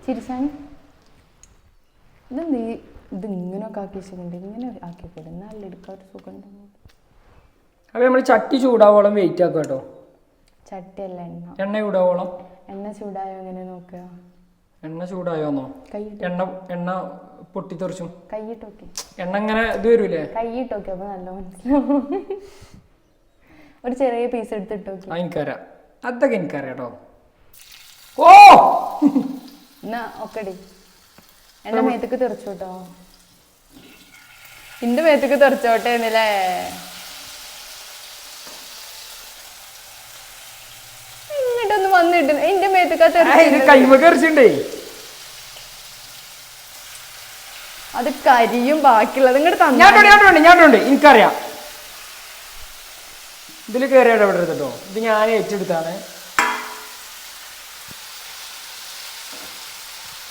ചിരിച്ചാൻ ഇതെന്ത് ഇത് ഇങ്ങനെയൊക്കെ ആക്കി വെച്ചിട്ടുണ്ട്. ഇങ്ങനെ ആക്കിക്കൂടെ? നല്ല എടുക്കാൻ ഒരു സുഖം ഉണ്ടെങ്കിൽ. അപ്പോൾ നമ്മൾ ചട്ടി ചൂടാവോളം വെയിറ്റ് ആക്കുക കേട്ടോ. ചട്ടിയല്ല എണ്ണ. എണ്ണ ചൂടാവോളം. എണ്ണ ചൂടായോ എങ്ങനെ നോക്കുക? എണ്ണ ചൂടായോന്നോ? എണ്ണ പൊട്ടിത്തെറിച്ചും. കൈയിട്ടോക്കെ എണ്ണ ഇങ്ങനെ ഇത് വരൂലേ? കൈയിട്ടോക്കെ അപ്പൊ നല്ല മനസ്സിലാവും. ഒരു ചെറിയ പീസ് എടുത്തിട്ടോക്കെ. എനിക്കറിയാം, അതൊക്കെ എനിക്കറിയാം കേട്ടോ. ഓ എന്നാ ഒക്കെടി എണ്ണ മേത്തേക്ക് തെറിച്ചു കേട്ടോ. ഇന്റെ മേത്തേക്ക് തെറിച്ചോട്ടെ എന്നല്ലേ ഇങ്ങോട്ടൊന്ന് വന്നിട്ട് എന്റെ മേത്തേക്ക് കൈമറിച്ചുണ്ടേ. അത് കരിയും ബാക്കിയുള്ളത് ഇങ്ങോട്ട് ഞാനുണ്ട് എനിക്കറിയാം. ഇതിൽ കയറിയാടെ ഇവിടെ കേട്ടോ. ഇത് ഞാൻ ഏറ്റെടുത്താണ്.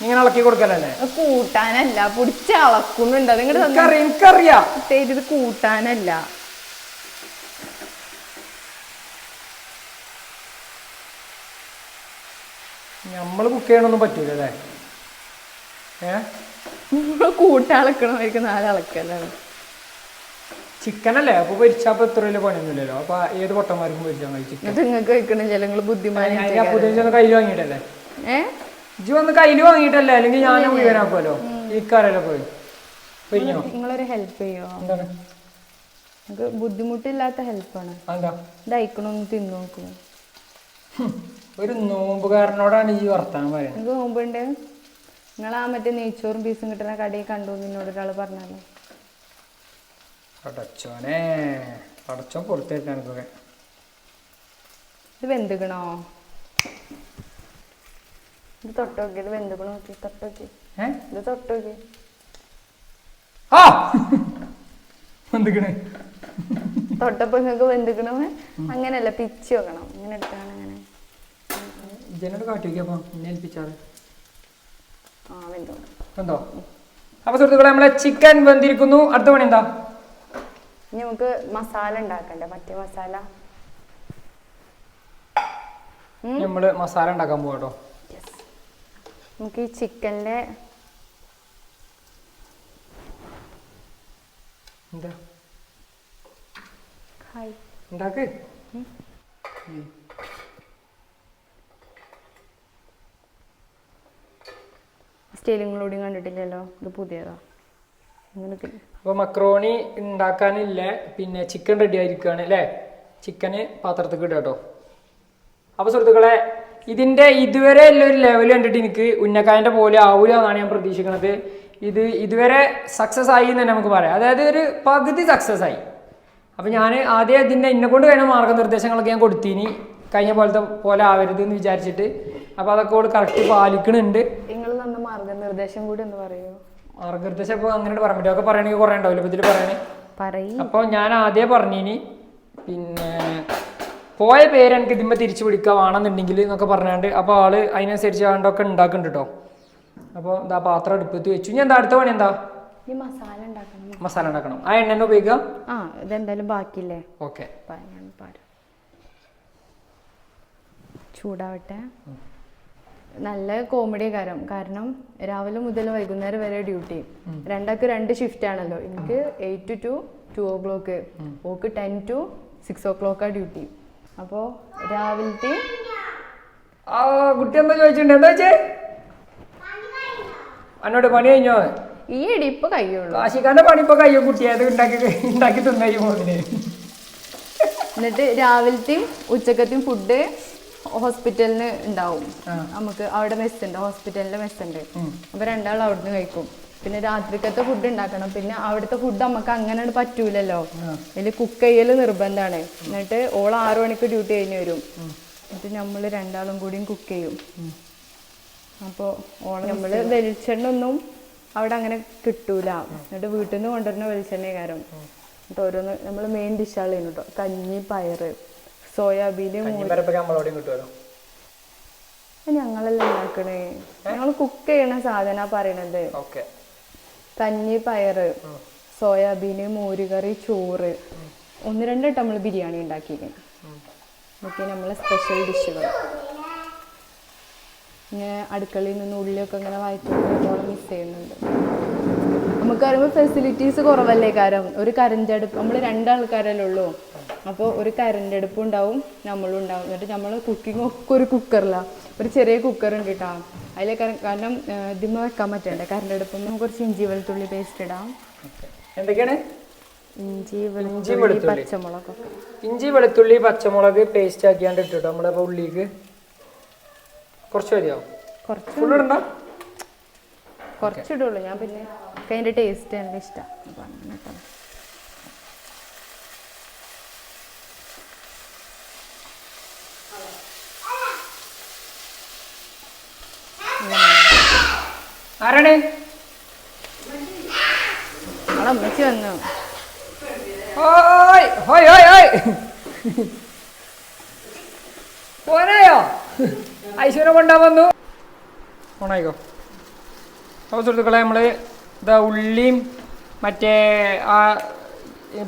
ഇങ്ങനെ ഇളക്കി കൊടുക്കലല്ലേ? കൂട്ടാനല്ല പൊടിച്ച അളക്കുന്നുണ്ട്. എനിക്കറിയാം. ഇത് കൂട്ടാനല്ല. നമ്മള് കുക്ക് ചെയ്യണൊന്നും പറ്റൂലല്ലേ? കൂട്ടളക്കണമായിരിക്കും 4 അളക്കലാണ്. ചിക്കനല്ലേ? അപ്പൊ പൊരിച്ചപ്പോ ഇത്ര വലിയ പണിയൊന്നുമില്ലല്ലോ. അപ്പൊ ഏത് പൊട്ടന്മാർക്കും പൊരിച്ചാൽ മതി ചിക്കൻ. നിങ്ങൾക്ക് കഴിക്കണില്ല, നിങ്ങൾ ബുദ്ധിമാനി. കയ്യിൽ വാങ്ങിയിട്ടല്ലേ? ഇജ്ജ് വന്ന് കയ്യിൽ വാങ്ങിയിട്ടല്ലേ? അല്ലെങ്കിൽ ഞാൻ മുഴുവനാക്കുമല്ലോ. എനിക്കറിയാലോ. പോയി നിങ്ങളൊരു ഹെൽപ്പ് ചെയ്യോ? എന്താണ്? നിങ്ങൾക്ക് ബുദ്ധിമുട്ടില്ലാത്ത ഹെൽപ്പാണ്. ഇതയക്കണൊന്ന് തിന്നു നോക്കൂ. ഒരു നോമ്പുകാരനോടാണ് ഈ വർത്താനം പറയുന്നത്. നിങ്ങൾക്ക് നോമ്പുണ്ട്? നിങ്ങൾ ആ മറ്റേ നെയ്ച്ചോറും പീസും കിട്ടുന്ന കടയിൽ കണ്ടു എന്നോട് ഒരാൾ പറഞ്ഞാലോ? അടച്ചോനെ അടച്ചോ പുറത്തേക്കാനൊക്കെ. ഇത് വെന്തുക്കണോ? ഇത് തൊട്ടോക്കി. ഇത് വെന്തുക്കണോ നോക്കി. തൊട്ടോക്കി. ഇത് തൊട്ടോക്കി. തൊട്ടപ്പോ നിങ്ങൾക്ക് വെന്തുക്കണോ? അങ്ങനെയല്ല, പിച്ച് വെക്കണം. ഇങ്ങനെ എടുത്താണ്. അങ്ങനെ ജനോട് കാട്ടി വെക്കപ്പോ ഏൽപ്പിച്ചാറ്. വെന്തോ. അപ്പൊ സുഹൃത്തുക്കളെ, നമ്മളെ ചിക്കൻ വെന്തിരിക്കുന്നു. അടുത്ത പണി എന്താ? ഇനി നമുക്ക് മസാല ഉണ്ടാക്കണ്ടേ? മറ്റേ മസാല. നമ്മള് മസാല ഉണ്ടാക്കാൻ പോകട്ടോ. നമുക്ക് ഈ ചിക്കനിലെ എന്താ ഉണ്ടാക്ക്. സ്റ്റൈലിങ്ങളോടും കണ്ടിട്ടില്ലല്ലോ. ഇത് പുതിയതാ. അപ്പൊ മക്രോണി ഉണ്ടാക്കാനില്ലേ, പിന്നെ ചിക്കൻ റെഡി ആയിരിക്കുകയാണ് അല്ലേ? ചിക്കന് പാത്രത്തേക്ക് ഇടുക കേട്ടോ. അപ്പൊ സുഹൃത്തുക്കളെ, ഇതിന്റെ ഇതുവരെ ഉള്ളൊരു ലെവൽ കണ്ടിട്ട് എനിക്ക് ഉന്നക്കായന്റെ പോലെ ആവൂല എന്നാണ് ഞാൻ പ്രതീക്ഷിക്കുന്നത്. ഇതുവരെ സക്സസ് ആയി എന്ന് തന്നെ നമുക്ക് പറയാം. അതായത് ഒരു പകുതി സക്സസ് ആയി. അപ്പൊ ഞാൻ ആദ്യം ഇതിന്റെ എന്നെ കൊണ്ട് കഴിഞ്ഞ മാർഗനിർദ്ദേശങ്ങളൊക്കെ ഞാൻ കൊടുത്തിനി, കഴിഞ്ഞ പോലെ ആവരുത് എന്ന് വിചാരിച്ചിട്ട്. അപ്പൊ അതൊക്കെ കൂടെ കറക്റ്റ് പാലിക്കണുണ്ട്. നിങ്ങൾ തന്ന മാർഗനിർദ്ദേശം കൂടി എന്ന് പറയൂ. മാർഗനിർദ്ദേശം ഇപ്പൊ അങ്ങനെ പറയാൻ പറ്റും. ഒക്കെ പറയണെങ്കിൽ കുറെ ഉണ്ടാവില്ല ഇപ്പൊ ഇതിൽ പറയണേ. അപ്പൊ ഞാൻ ആദ്യം പറഞ്ഞിനി, പിന്നെ പോയ പേര് എനിക്ക് ഇതിന്മേൽ തിരിച്ചു പിടിക്കുക വേണമെന്നുണ്ടെങ്കിൽ എന്നൊക്കെ പറഞ്ഞാണ്ട്. അപ്പൊ ആള് അതിനനുസരിച്ച് ആണ്ടൊക്കെ ഉണ്ടാക്കുന്നുണ്ട് കേട്ടോ. അപ്പോൾ എന്താ പാത്രം അടുപ്പത്ത് വെച്ചു. ഞാൻ എന്താ അടുത്ത പണി എന്താ? മസാല ഉണ്ടാക്കണം. ആ എണ്ണ ഉപയോഗിക്കാം. ഇതെന്തായാലും ബാക്കിയില്ലേ? ഓക്കെ, ചൂടാവട്ടെ. നല്ല കോമഡി കാരണം രാവിലെ മുതൽ വൈകുന്നേരം വരെ ഡ്യൂട്ടി. രണ്ടാൾക്ക് 2 ഷിഫ്റ്റ് ആണല്ലോ. എനിക്ക് 8 to 2 o'clock, oak 10 to 6 o'clock duty. അപ്പോ രാവിലത്തെ കുട്ടി എന്താ ചോദിച്ചിട്ടുണ്ട്? എന്താ വെച്ചേ? എന്നോട് പണി കഴിഞ്ഞോ? ഈ ഇടി ഇപ്പൊ കഴിയുള്ളൂ. ആശിക്കാന്റെ പണി ഇപ്പൊ കഴിയും. കുട്ടിയത് ഉണ്ടാക്കി തിന്നു. എന്നിട്ട് രാവിലത്തെയും ഉച്ചക്കത്തെയും ഫുഡ് ഹോസ്പിറ്റലിന് ഉണ്ടാവും. നമുക്ക് അവിടെ മെസ്സുണ്ട്, ഹോസ്പിറ്റലിന്റെ മെസ്സുണ്ട്. അപ്പൊ രണ്ടാളും അവിടുന്ന് കഴിക്കും. പിന്നെ രാത്രിക്കത്തെ ഫുഡ് ഉണ്ടാക്കണം. പിന്നെ അവിടുത്തെ ഫുഡ് നമുക്ക് അങ്ങനെ പറ്റൂലല്ലോ. അതിൽ കുക്ക് ചെയ്യല് നിർബന്ധമാണ്. എന്നിട്ട് ഓൾ 6 മണിക്ക് ഡ്യൂട്ടി കഴിഞ്ഞ് വരും. എന്നിട്ട് നമ്മള് രണ്ടാളും കൂടിയും കുക്ക് ചെയ്യും. അപ്പോൾ നമ്മള് വെളിച്ചെണ്ണ ഒന്നും അവിടെ അങ്ങനെ കിട്ടൂല. എന്നിട്ട് വീട്ടിൽ നിന്ന് കൊണ്ടുവരുന്ന വെളിച്ചെണ്ണ എന്നിട്ട് ഓരോന്ന് നമ്മൾ മെയിൻ ഡിഷാള് കേട്ടോ. കഞ്ഞി, പയറ്, സോയാബീന്. ഞങ്ങളെല്ലാം ഉണ്ടാക്കണേ. ഞങ്ങൾ കുക്ക് ചെയ്യണ സാധന പറയണത്. കഞ്ഞി, പയറ്, സോയാബീന്, മോരുകറി, ചോറ്. 1-2 വട്ടം നമ്മൾ ബിരിയാണി ഉണ്ടാക്കിയിരിക്കണം. ഇതൊക്കെ നമ്മളെ സ്പെഷ്യൽ ഡിഷുകൾ. ഇങ്ങനെ അടുക്കളയിൽ നിന്ന് ഉള്ളിയൊക്കെ ഇങ്ങനെ വായിച്ചോളം മിസ് ചെയ്യുന്നുണ്ട്. നമുക്ക് അറിയുമ്പോൾ ഫെസിലിറ്റീസ് കുറവല്ലേ? ഒരു കരണ്ടടുപ്പ്. നമ്മൾ 2 ആൾക്കാരല്ലേ ഉള്ളൂ. അപ്പോൾ ഒരു കരണ്ടടുപ്പ് ഉണ്ടാവും, നമ്മളും ഉണ്ടാവും. എന്നിട്ട് നമ്മൾ കുക്കിംഗ് ഒക്കെ ഒരു കുക്കറിലാണ്. ഒരു ചെറിയ കുക്കർ ഉണ്ട് കേട്ടോ. അതിലേക്ക് കാരണം ഇതിമ്മ വെക്കാൻ പറ്റണ്ടേ കരണ്ടടുപ്പം. കുറച്ച് ഇഞ്ചി വെളുത്തുള്ളി പേസ്റ്റ് ഇടാം. എന്തൊക്കെയാണ്? ഇഞ്ചി വെളുത്തുള്ളി പച്ചമുളകൊക്കെ. ഇഞ്ചി വെളുത്തുള്ളി പച്ചമുളക് പേസ്റ്റ് ആക്കിയാണ്ട് ഇട്ടിട്ടോ. നമ്മുടെ ഉള്ളിക്ക് കുറച്ച് മതിയോ? കുറച്ചിടുള്ളൂ ഞാൻ. പിന്നെ എനിക്ക് അതിൻ്റെ ടേസ്റ്റ് നല്ല ഇഷ്ടമാണ്. അപ്പം അങ്ങനെ കേട്ടോ. ആരാണ്? നമ്മളെ അമ്മച്ചി വന്നു. ഓയ് ഹോയ് ഹോയ് ഹോയ് പോരായോ? ഐശ്വര്യ കൊണ്ടാ വന്നു. ഓണായിക്കോ. അപ്പോൾ സുഹൃത്തുക്കളെ നമ്മൾ ഇതാ ഉള്ളിയും മറ്റേ ആ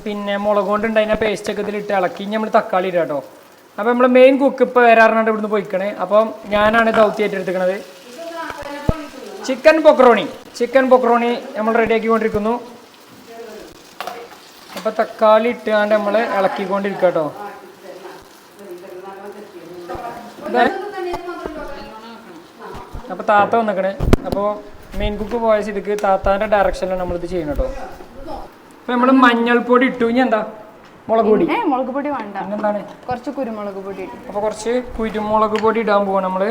പിന്നെ മുളക് കൊണ്ടുണ്ട് അതിനെ പേസ്റ്റൊക്കെ ഇതിലിട്ട് ഇളക്കി ഇനി നമ്മൾ തക്കാളി ഇടുക കേട്ടോ. അപ്പോൾ നമ്മൾ മെയിൻ കുക്ക് ഇപ്പോൾ വരാറുണ്ട് ഇവിടുന്ന് പോയിക്കണേ. അപ്പം ഞാനാണ് ദൗത്യം ഏറ്റെടുത്തിരിക്കണത്. ചിക്കൻ പൊക്രോണി നമ്മൾ റെഡിയാക്കിക്കൊണ്ടിരിക്കുന്നു. അപ്പോൾ തക്കാളി ഇട്ടാണ്ട് നമ്മൾ ഇളക്കിക്കൊണ്ടിരിക്കുക കേട്ടോ. അപ്പോൾ താത്ത വന്നിക്കണേ. അപ്പോൾ മെയിൻ കുക്ക് പോയ സ്ഥിതിക്ക് താത്താൻ്റെ ഡയറക്ഷനിലാണ് നമ്മളിത് ചെയ്യണം കേട്ടോ. അപ്പോൾ നമ്മൾ മഞ്ഞൾപ്പൊടി ഇട്ടു. ഇനി എന്താ? മുളക് പൊടി വേണ്ട. പിന്നെന്താണ്? കുറച്ച് കുരുമുളക് പൊടി ഇട്ടു. അപ്പോൾ കുറച്ച് കുരുമുളക് പൊടി ഇടാൻ പോവാണ് നമ്മൾ.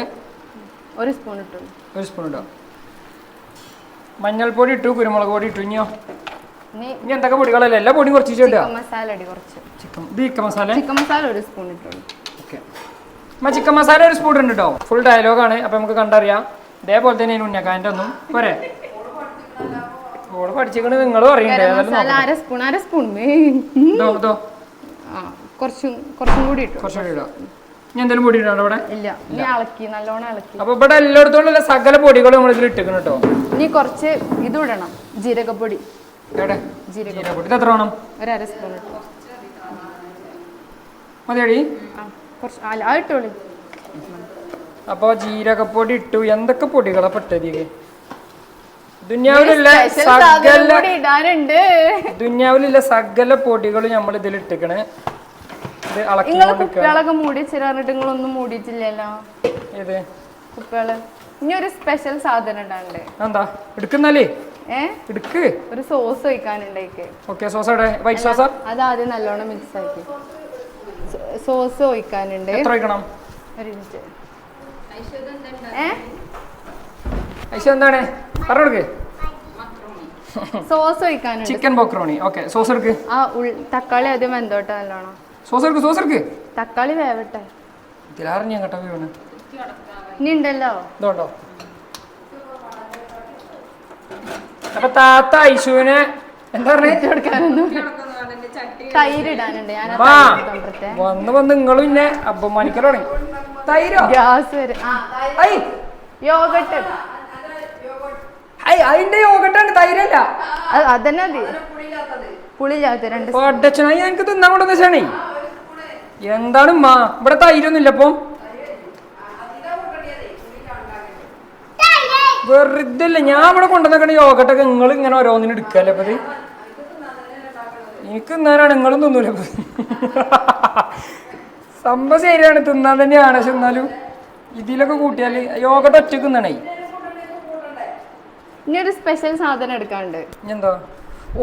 1 സ്പൂൺ ഇട്ടു. 1 സ്പൂൺ ഇടാം. മഞ്ഞൾപ്പൊടി ഇട്ടു, കുരുമുളക് പൊടി ഇട്ടു. ഇനി എന്തൊക്കെ പൊടികളല്ലേ? എല്ലാ പൊടിയും കുറച്ച് ചിക്കൻ മസാല ഇടി കുറച്ച്. ചിക്കൻ മസാല 1 സ്പൂൺ ഇട്ടു. ഓക്കെ. ചിക്കൻ മസാല 1 സ്പൂൺ ഉണ്ട് കേട്ടോ. ഫുൾ ഡയലോഗാണ്. അപ്പം നമുക്ക് കണ്ടറിയാം. ഇതേപോലെ തന്നെ ഉന്നക്കാൻ്റെ ഒന്നും പോരെ. ഓള് പഠിച്ചിരിക്കണത് നിങ്ങളും അറിയണ്ടേ? കുറച്ചും കൂടി ഇട്ടു. കുറച്ചുകൂടി ഇടാം. ഇനി എന്തെങ്കിലും പൊടി ഇടാണ് ഇവിടെ? ഇല്ല. ഇളക്കി നല്ലോണം ഇളക്കി. അപ്പൊ ഇവിടെ എല്ലായിടത്തോളം സകല പൊടികളും നമ്മൾ ഇതിൽ ഇട്ടിക്കണം കേട്ടോ. ഇനി കുറച്ച് ഇത് ഇടണം, ജീരകപ്പൊടി. എവിടെ? ജീരകപ്പൊടി ഇത് എത്ര വേണം? 1/2 സ്പൂൺ ഇട്ടു. മതിയടി? ഇട്ടോളി. അപ്പോൾ ജീരകപ്പൊടി ഇട്ടു. എന്തൊക്കെ പൊടികളാ പെട്ടതിക്ക്? ദുന്യാവിലുള്ള സകല പൊടികളും നമ്മൾ ഇതിൽ ഇട്ടിക്കണേ. ഇത് കുപ്പികളൊക്കെ മൂടിച്ചിട്ട് നിങ്ങളൊന്നും മൂടിയിട്ടില്ലല്ലോ. ഏത് കുപ്പികള്? ഇനി ഒരു സ്പെഷ്യൽ സാധനം ഇടാണ്ട്. എന്താ എടുക്കുന്നല്ലേ? എടുക്ക്. ഒരു സോസ് ഒഴിക്കാനുണ്ടായിക്ക്. ഓക്കെ. സോസ് എവിടെ? വൈറ്റ് സോസാ? അത് ആദ്യം നല്ലോണം മിക്സ് ആക്കി സോസ് ഒഴിക്കാനുണ്ട്. എത്ര ഒഴിക്കണം? 1 മിനിറ്റ്. എന്താണ് പറഞ്ഞെടുക്ക്. സോസ് ഒഴിക്കാനുണ്ട്. ചിക്കൻ പൊക്രോണി. ഓക്കെ. സോസ് എടുക്ക്. തക്കാളി ആദ്യം വെന്തോട്ടെ നല്ലോണം. സോസ് എടുക്ക്. തക്കാളി വേവട്ടെ. ഇതിലാറിഞ്ഞ കേട്ടോ വീണ്. ഇനി ഉണ്ടല്ലോ. ഇതുണ്ടോ? അപ്പൊ താത്ത ഐശുവിനെ എന്താ പറഞ്ഞൊന്നും തൈര് ഇടാനുണ്ട്. ഞാൻ വന്ന് നിങ്ങളും പിന്നെ അപമാനിക്കൽ തുടങ്ങി. തൈരോ? ഗ്യാസ് വരെ. യോഗട്ട്. അതിന്റെ യോഗട്ടാണ്, തൈരല്ല. അതന്നെ മതി. പുളിയില്ലാത്ത 2 എനിക്ക് തിന്നാൻ കൊണ്ടെന്ന് വെച്ചാണേ. എന്താണ് ഇവിടെ തൈരൊന്നും ഇല്ല. അപ്പം വെറുതെ അല്ല ഞാൻ ഇവിടെ കൊണ്ടുവന്നേക്കണ യോഗട്ടൊക്കെ നിങ്ങൾ ഇങ്ങനെ ഓരോന്നിനും എടുക്കല്ലേ. അപ്പൊ എനിക്ക് തിന്നാനാണ്, നിങ്ങളും തിന്നൂല. സംഭവം ശരിയാണ്, തിന്നാൻ തന്നെയാണ്. പക്ഷെ എന്നാലും ഇതിലൊക്കെ കൂട്ടിയാൽ യോഗട്ട് ഒറ്റക്ക് തിന്നണേ. ഇനി ഒരു സ്പെഷ്യൽ സാധനം എടുക്കാണ്ട്. എന്താ?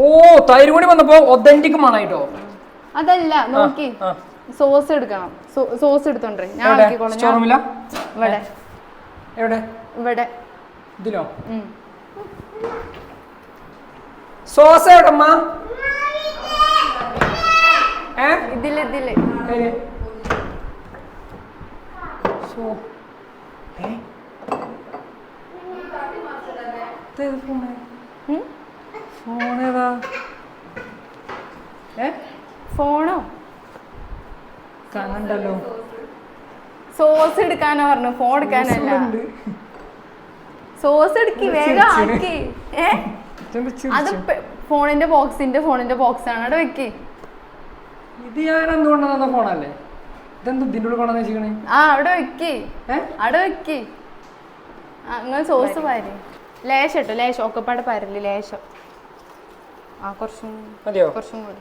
ഓ, തൈര് കൂടി വന്നപ്പോ ഒതന്റിക് മണായിട്ടോ. അതല്ല, നോക്കി സോസ് എടുക്കണം. സോസ് എടുത്തോണ്ടേ. ഞാൻ ഇവിടെ ഇവിടെ ഇതിലോ? സോസ് എവിടമ്മ? ഇതില് ഫോണോ? കാണണ്ടല്ലോ. സോസ് എടുക്കാനാ പറഞ്ഞു, ഫോൺ എടുക്കാനല്ല. സോസ് എടുക്കി വേഗം ആക്കി. അത് ഫോണിന്റെ ബോക്സ് ആണ്. അവിടെ വെക്കി. ഇത് ഞാൻ എന്തുകൊണ്ടാ ഫോണല്ലേ? ഇതെന്ത് ഇതിൻ്റെ ഉള്ളിൽ കൊണ്ടാന്ന് വെച്ചിരിക്കണേ? അവിടെ വെക്കി. അങ്ങനെ സോസ് പാരി. ലേശം ഇട്ടോ, ലേശം ഒക്കെപ്പാടെ പാരല്ലേ, ലേശം. കുറച്ചും കൂടി. കുറച്ചും കൂടി.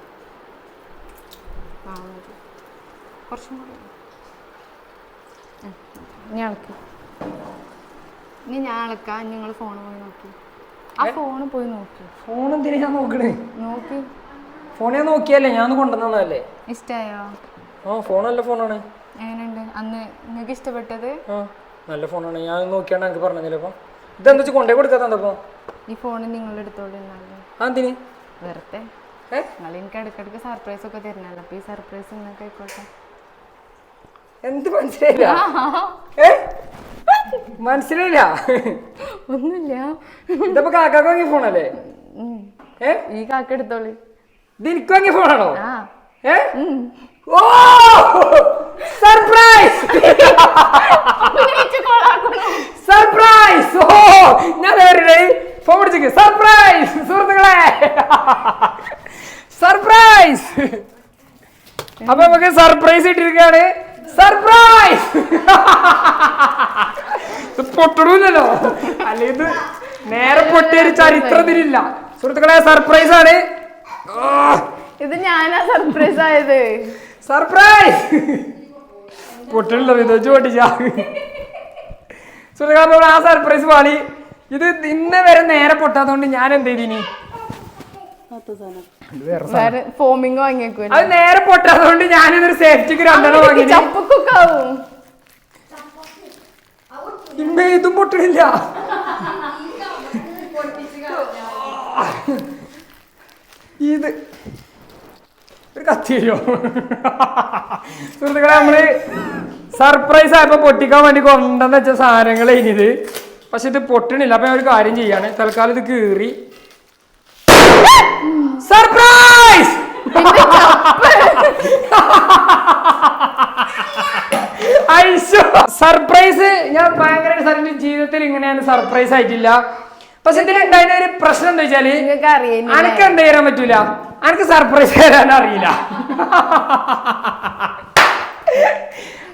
ഇനി ഞാൻ ഇളക്കാം. നിങ്ങൾ ഫോൺ പോയി നോക്കി. ഫോണ് പോയി നോക്കി. ഫോൺ എന്തിനാ ഞാൻ നോക്കണേ? നോക്കി. ഫോൺ ഞാൻ നോക്കിയല്ലേ, ഞാൻ കൊണ്ടുവന്നതല്ലേ. ഇഷ്ടായോ? ഫോൺ നല്ല ഫോണാണ്. എങ്ങനെയുണ്ട്? അന്ന് നിങ്ങൾക്ക് ഇഷ്ടപ്പെട്ടത്? നല്ല ഫോണാണ്. ഞാൻ നോക്കിയാണ് എനിക്ക് പറഞ്ഞില്ല. അപ്പം ഇതെന്താ വെച്ചാൽ കൊണ്ടേ കൊടുക്കാത്തപ്പോ ഈ ഫോണ് നിങ്ങളെടുത്തോളൂ എന്തിന് വെറുതെ നിങ്ങൾ എനിക്ക് ഇടയ്ക്കിടയ്ക്ക് സർപ്രൈസ് ഒക്കെ തരുന്നല്ലോ അപ്പൊ ഈ സർപ്രൈസ് നിങ്ങൾക്ക് ആയിക്കോട്ടെ. എന്ത് മനസ്സിലായില്ല? മനസ്സിലായില്ല? ഒന്നുമില്ല. ഇതിപ്പോ കാക്കാക്ക് വാങ്ങിയ ഫോണല്ലേ? ഈ കാക്ക എടുത്തോളി. ഇത് എനിക്ക് വാങ്ങിയ ഫോണാണോ? ഓ സർപ്രൈസ് സർപ്രൈസ്. ഓ ഞാൻ ഫോൺ പിടിച്ചേക്ക്. സർപ്രൈസ് സുഹൃത്തുക്കളെ, സർപ്രൈസ്. അപ്പൊ നമുക്ക് സർപ്രൈസ് ഇട്ടിരിക്കുകയാണ്. സർപ്രൈസ്. ഇത് പൊട്ടണല്ലോ, അല്ലെ ഇത് നേരെ പൊട്ടിയൊരു ചരിത്രത്തിലില്ല സുഹൃത്തുക്കളെ. സർപ്രൈസ് ആണ് ഇത്. ഞാനാ സർപ്രൈസ് ആയത്. സർപ്രൈസ് പൊട്ടണല്ലോ, ഇത് വെച്ച് പൊട്ടിച്ച സുഹൃത്തുക്കളെ. ആ സർപ്രൈസ് പാളി. ഇത് ഇന്ന് വരെ നേരെ പൊട്ടാത്തോണ്ട് ഞാൻ എന്ത് ചെയ്തിനി, ഫോമിങ് വാങ്ങിയേക്കും. അത് നേരെ പൊട്ടാത്തോണ്ട് ഞാനിതൊരു സേഫ്റ്റിക്ക് രണ്ടെണ്ണം വാങ്ങി. ഇതും പൊട്ടണില്ല. ഇത് ഒരു കത്തി തരുമോ സുഹൃത്തുക്കളെ? നമ്മള് സർപ്രൈസ് ആയപ്പോ പൊട്ടിക്കാൻ വേണ്ടി കൊണ്ടെന്ന് വെച്ച സാധനങ്ങൾ ഇനിത്, പക്ഷെ ഇത് പൊട്ടണില്ല. അപ്പൊ ഞാൻ ഒരു കാര്യം ചെയ്യാണ്, തൽക്കാലം ഇത് കീറി. സർപ്രൈസ്. സർപ്രൈസ് ഞാൻ ഭയങ്കര ജീവിതത്തിൽ ഇങ്ങനെയാണ് സർപ്രൈസ് ആയിട്ടില്ല. പക്ഷെ ഇതിലുണ്ടായിരുന്ന ഒരു പ്രശ്നം എന്താ വെച്ചാല്, അനക്ക് എന്ത് ചെയ്യാൻ പറ്റൂല, അനക്ക് സർപ്രൈസ് തരാൻ അറിയില്ല.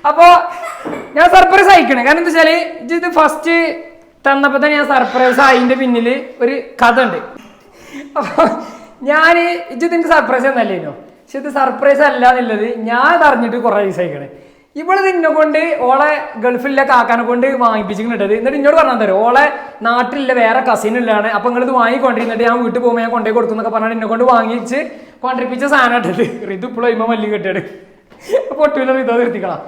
അപ്പോ ഞാൻ സർപ്രൈസ് അയക്കണേ. കാരണം എന്താ വെച്ചാല് ഇത് ഫസ്റ്റ് തന്നപ്പോ തന്നെ ഞാൻ സർപ്രൈസ് ആയതിന്റെ പിന്നില് ഒരു കഥ ഉണ്ട്. അപ്പൊ ഞാന് എനിക്ക് സർപ്രൈസ് എന്നല്ലേനോ, പക്ഷെ ഇത് സർപ്രൈസ് അല്ല എന്നുള്ളത് ഞാൻ ഇത് അറിഞ്ഞിട്ട് കുറെ ദിവസം അയക്കണേ. ഇവിടെ നിന്നെ കൊണ്ട് ഓളെ ഗൾഫിലെ കാക്കാനെ കൊണ്ട് വാങ്ങിപ്പിച്ചിട്ടുണ്ടത്. എന്നിട്ട് എന്നോട് പറഞ്ഞാൽ തരും, ഓളെ നാട്ടിലെ വേറെ കസിൻ ഉള്ളതാണ്, അപ്പൊ നിങ്ങൾ ഇത് വാങ്ങിക്കൊണ്ടിരുന്നിട്ട് ഞാൻ വീട്ടിൽ പോകുമ്പോൾ ഞാൻ കൊണ്ടേ കൊടുക്കുന്നൊക്കെ പറഞ്ഞാൽ എന്നെ കൊണ്ട് വാങ്ങിച്ച് കൊണ്ടിരിപ്പിച്ച സാധനം ഇട്ടത്. ഇത് ഇപ്പോഴും ഇമ്മ മല്ലി കെട്ടാണ് പൊട്ടൂല, ഇതോ നിർത്തിക്കളാം.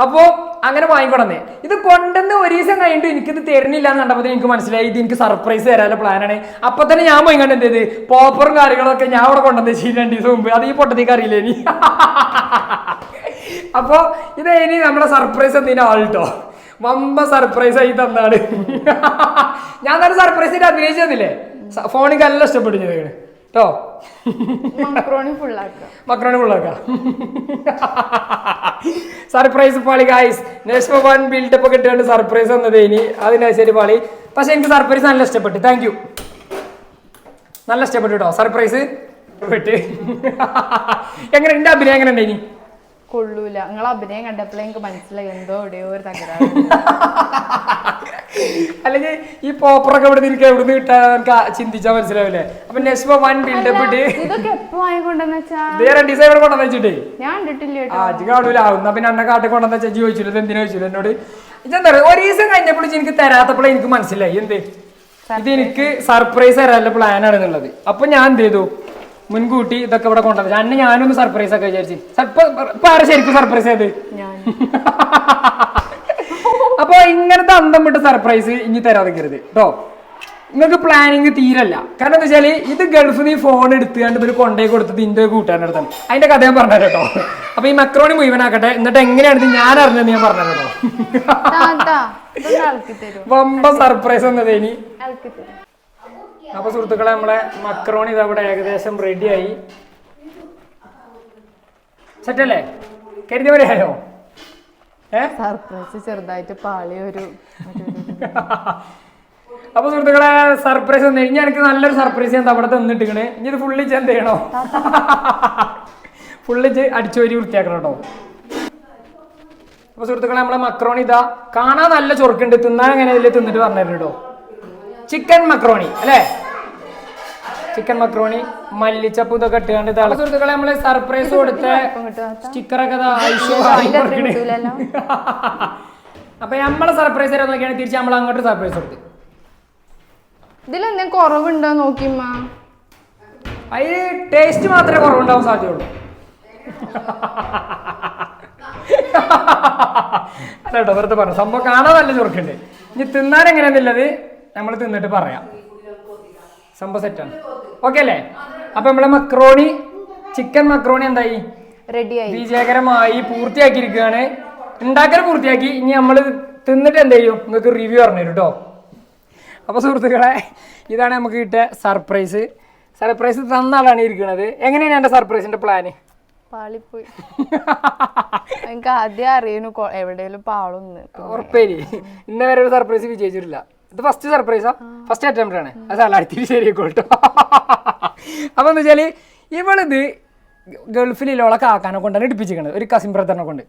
അപ്പോ അങ്ങനെ വാങ്ങിക്കൊണ്ടേ ഇത് കൊണ്ടുവന്ന് ഒരു ദിവസം കഴിഞ്ഞിട്ട് എനിക്കിത് തരുന്നില്ല എന്ന് കണ്ടപ്പോൾ എനിക്ക് മനസ്സിലായി ഇത് എനിക്ക് സർപ്രൈസ് തരാനുള്ള പ്ലാനാണ്. അപ്പൊ തന്നെ ഞാൻ പോയി കണ്ട് എന്ത് ചെയ്ത് പോപ്പറും കാര്യങ്ങളൊക്കെ ഞാൻ അവിടെ കൊണ്ടുവന്ന് വെച്ച് 2 ദിവസം മുമ്പ്. അത് ഈ പൊട്ടത്തേക്ക് അറിയില്ല ഇനി. അപ്പൊ ഇത് ഇനി നമ്മളെ സർപ്രൈസ് എന്തിനാ ആൾട്ടോ വമ്പ സർപ്രൈസ് ആയി തന്നാണ്. ഞാൻ തന്നെ സർപ്രൈസ് ആയിട്ട് അഭിനയിച്ചു തന്നില്ലേ, ഫോണിക്ക് എല്ലാം ഇഷ്ടപ്പെട്ടു കേട്ടോ. മക്രോണി ഫുള്ളാക്കാം. സർപ്രൈസ് പാളി ഗായ്സ്. നെക്സ്റ്റ് 1 ബിൽഡപ്പ് കിട്ടുകൊണ്ട് സർപ്രൈസ് വന്നത് ഇനി അതിനനുസരിച്ച് പാളി. പക്ഷെ എനിക്ക് സർപ്രൈസ് നല്ല ഇഷ്ടപ്പെട്ടു. താങ്ക് യു, നല്ല ഇഷ്ടപ്പെട്ടു കേട്ടോ സർപ്രൈസ്. എങ്ങനെ എന്റെ അഭിനയം എങ്ങനെ ഉണ്ട്? ഇനി കൊള്ളൂല. നിങ്ങൾ അഭിനയം കണ്ടപ്പോഴേ എനിക്ക് മനസ്സിലായി എന്തോ എവിടെയോ ഒരു തകരാറ്. അല്ലെങ്കിൽ ഈ പോപ്പറൊക്കെ ഇവിടെ എനിക്ക് എവിടുന്ന് കിട്ടാൻ ചിന്തിച്ചാൽ മനസ്സിലാവില്ലേ. അപ്പൊ നെക്സ്റ്റ് 1 ബിൽഡപ്പ് ഇട്ട് ഇതൊക്കെ എപ്പോ വാങ്ങിക്കൊണ്ടെന്ന് വെച്ചാ 2 ദിവസം ഇവിടെ കൊണ്ടുവന്ന് വെച്ചിട്ടേ ഞാൻ കണ്ടിട്ടില്ല. കാണൂല. പിന്നെ എന്നെ കാട്ടിൽ കൊണ്ടുവന്ന് വെച്ചാൽ ചോദിച്ചില്ല, എന്തിനാ ചോദിച്ചില്ല എന്നോട്. ഇതെന്താ ഒരു ദിവസം കഴിഞ്ഞപ്പോൾ എനിക്ക് തരാത്തപ്പോഴേ എനിക്ക് മനസ്സിലായി എന്ത് ഇത് എനിക്ക് സർപ്രൈസ് തരാനുള്ള പ്ലാനാണ് എന്നുള്ളത്. അപ്പൊ ഞാൻ എന്ത് ചെയ്തു, മുൻകൂട്ടി ഇതൊക്കെ ഇവിടെ കൊണ്ടുവന്നത്. ഞാനൊന്ന് സർപ്രൈസ് ഒക്കെ വിചാരിച്ചു. ഇപ്പൊ ആരാ ശരിക്കും സർപ്രൈസ് ചെയ്ത്? അപ്പൊ ഇങ്ങനത്തെ അന്തം വിട്ട് സർപ്രൈസ് ഇനി തരാതിരിക്കരുത് കേട്ടോ. നിങ്ങൾക്ക് പ്ലാനിങ് തീരല്ല. കാരണം എന്താ വെച്ചാല് ഇത് ഗൾഫിൽ നിന്ന് ഫോൺ എടുത്തുകൊണ്ട് ഇവര് കൊണ്ടേ കൊടുത്തത് ഇന്റെ കൂട്ടാനടുത്താണ്. അതിന്റെ കഥ ഞാൻ പറഞ്ഞു കേട്ടോ. അപ്പൊ ഈ മക്രോണി മുഴുവനാക്കട്ടെ, എന്നിട്ട് എങ്ങനെയാണ് ഞാൻ അറിഞ്ഞത് ഞാൻ പറഞ്ഞു കേട്ടോ. വമ്പ സർപ്രൈസ് എന്നത് ഇനി. അപ്പൊ സുഹൃത്തുക്കളെ നമ്മളെ മക്രോണി ഇതവിടെ ഏകദേശം റെഡിയായി. സെറ്റല്ലേ? കരുതിയ പോലെയായോ? സർപ്രൈസ് ചെറുതായിട്ട് പാളി ഒരു. അപ്പൊ സുഹൃത്തുക്കളെ സർപ്രൈസ് വന്നു കഴിഞ്ഞാൽ എനിക്ക് നല്ലൊരു സർപ്രൈസ് ഞാൻ അവിടെ തന്നിട്ടിക്കണേ. ഇനി ഇത് ഫുള്ളി എന്ത് ചെയ്യണോ, ഫുള്ളി അടിച്ചോരി വൃത്തിയാക്കണം കേട്ടോ. അപ്പൊ സുഹൃത്തുക്കളെ നമ്മളെ മക്രോണി ഇതാ കാണാൻ നല്ല ചൊറുക്കുണ്ട്, തിന്നാൻ എങ്ങനെ ഇതിൽ തിന്നിട്ട് പറഞ്ഞു കേട്ടോ. ചിക്കൻ മക്രോണി അല്ലേ? ചിക്കൻ മക്രോണി മല്ലിച്ചപ്പ് ഇതൊക്കെ ഇട്ടുകൊണ്ട് ഇതാണ് സുഹൃത്തുക്കളെ നമ്മള് സർപ്രൈസ് കൊടുത്ത സ്റ്റിക്കറൊക്കെ. അപ്പൊ നമ്മളെ സർപ്രൈസ് തരാൻ നോക്കിയാണ് തിരിച്ച് നമ്മൾ അങ്ങോട്ട് സർപ്രൈസ് കൊടുത്ത്. ഇതിലെന്തെങ്കിലും കുറവുണ്ടോ നോക്കിമ്മ? അതിന് ടേസ്റ്റ് മാത്രമേ കുറവുണ്ടാവാൻ സാധ്യതയുള്ളൂ. അല്ല കേട്ടോ, വെറുതെ പറഞ്ഞു. സംഭവം കാണാൻ നല്ല ചുരുക്കുണ്ട്. ഇനി തിന്നാൻ എങ്ങനെയാന്നുള്ളത് നമ്മൾ തിന്നിട്ട് പറയാം. സംഭവം സെറ്റാണ്. ഓക്കെ അല്ലേ? അപ്പൊ നമ്മളെ മക്രോണി ചിക്കൻ മക്രോണി എന്തായി? റെഡിയായി, വിജയകരമായി പൂർത്തിയാക്കിയിരിക്കുകയാണ്. ഉണ്ടാക്കൽ പൂർത്തിയാക്കി. ഇനി നമ്മൾ തിന്നിട്ട് എന്ത് ചെയ്യും നിങ്ങൾക്ക് റിവ്യൂ പറഞ്ഞു തരും കേട്ടോ. അപ്പോൾ സുഹൃത്തുക്കളെ, ഇതാണ് നമുക്ക് കിട്ടിയ സർപ്രൈസ്. സർപ്രൈസ് തന്ന ആളാണ് ഇരിക്കുന്നത്. എങ്ങനെയാണ് എൻ്റെ സർപ്രൈസിന്റെ പ്ലാന്? പാളിപ്പോയി. എനിക്ക് ആദ്യം അറിയണു എവിടെയെങ്കിലും പാളൊന്ന്. ഉറപ്പേരി ഇന്ന വരെ ഒരു സർപ്രൈസ് വിജയിച്ചിട്ടില്ല. ഇത് ഫസ്റ്റ് സർപ്രൈസാ, ഫസ്റ്റ് അറ്റംപ്റ്റ് ആണ്. അത് അടുത്തിരി ശരിയായിക്കോട്ടോ. അപ്പൊ എന്താ വെച്ചാല് ഇവളിത് ഗൾഫിലുള്ള ഓളെ കാക്കാനെ കൊണ്ടാണ് ഇടിപ്പിച്ചിരിക്കുന്നത്, ഒരു കസിൻ ബ്രദറിനെ കൊണ്ട്.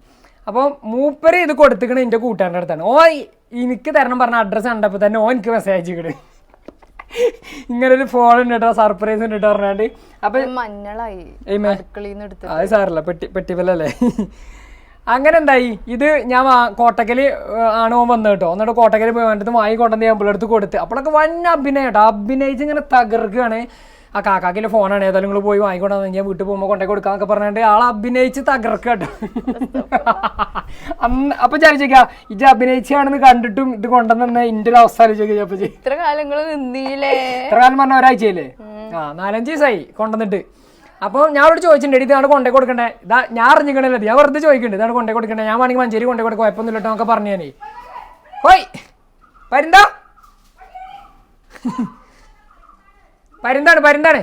അപ്പോൾ മൂപ്പര് ഇത് കൊടുത്തിക്കണ എൻ്റെ കൂട്ടുകാരൻ്റെ അടുത്താണ്. ഓ എനിക്ക് തരണം പറഞ്ഞ അഡ്രസ്സ് കണ്ടപ്പോൾ തന്നെ ഓ എനിക്ക് മെസ്സേജ് അയച്ചിക്കണ്, ഇങ്ങനെ ഒരു ഫോൺ ഉണ്ട് കേട്ടോ, സർപ്രൈസ് ഉണ്ട് കേട്ടോ പറഞ്ഞാണ്ട്. അപ്പൊ മഞ്ഞളായി അത് സാറല്ല പെട്ടിപ്പല്ലേ. അങ്ങനെ എന്തായി, ഇത് ഞാൻ കോട്ടക്കല് ആണ് ഓൻ വന്നത് കേട്ടോ. എന്നിട്ട് കോട്ടക്കല് പോയി വേണ്ടത് വാങ്ങി കൊണ്ടുവന്ന് ഞാൻ പിള്ളേടുത്ത് കൊടുത്ത്. അപ്പോഴൊക്കെ വൻ അഭിനയം കേട്ടോ, അഭിനയിച്ച് ഇങ്ങനെ തകർക്കുകയാണ്. ആ കാക്കാക്കിൻ്റെ ഫോണാണ്, ഏതായാലും നിങ്ങൾ പോയി വാങ്ങിക്കൊണ്ടു ഞാൻ വീട്ടിൽ പോകുമ്പോൾ കൊണ്ടേ കൊടുക്കാന്നൊക്കെ പറഞ്ഞിട്ട് ആൾ അഭിനയിച്ച് തകർക്കുക കേട്ടോ. അപ്പൊ വിചാരിച്ചേക്കാ ഇജ് അഭിനയിച്ചാണെന്ന് കണ്ടിട്ടും ഇത് കൊണ്ടുവന്ന ഇന്റെ ഒരു അവസ്ഥ ആലോചിച്ചോ. ഇത്ര കാലങ്ങൾ നിന്നീലേ, ഇത്ര കാലം പറഞ്ഞ ഒരാഴ്ചയല്ലേ, 4-5 ദിവസമായി കൊണ്ടുവന്നിട്ട്. അപ്പോൾ ഞാൻ അവിടെ ചോദിച്ചിട്ടുണ്ട് ഇതാണ് കൊണ്ടേ കൊടുക്കണ്ടേ, ഇതാ ഞാൻ അറിഞ്ഞിക്കണല്ലോ, ഞാൻ വെറുതെ ചോദിക്കണ്ടേ ഇതാണ് കൊണ്ടേ കൊടുക്കണ്ടേ, ഞാൻ വേണമെങ്കിൽ മഞ്ചേരി കൊണ്ടേ കൊടുക്കുക കുഴപ്പമൊന്നും ഇല്ലട്ടോ എന്നൊക്കെ പറഞ്ഞു. ഞാനേ ഹോയ് പരുന്താ പരുന്താണ്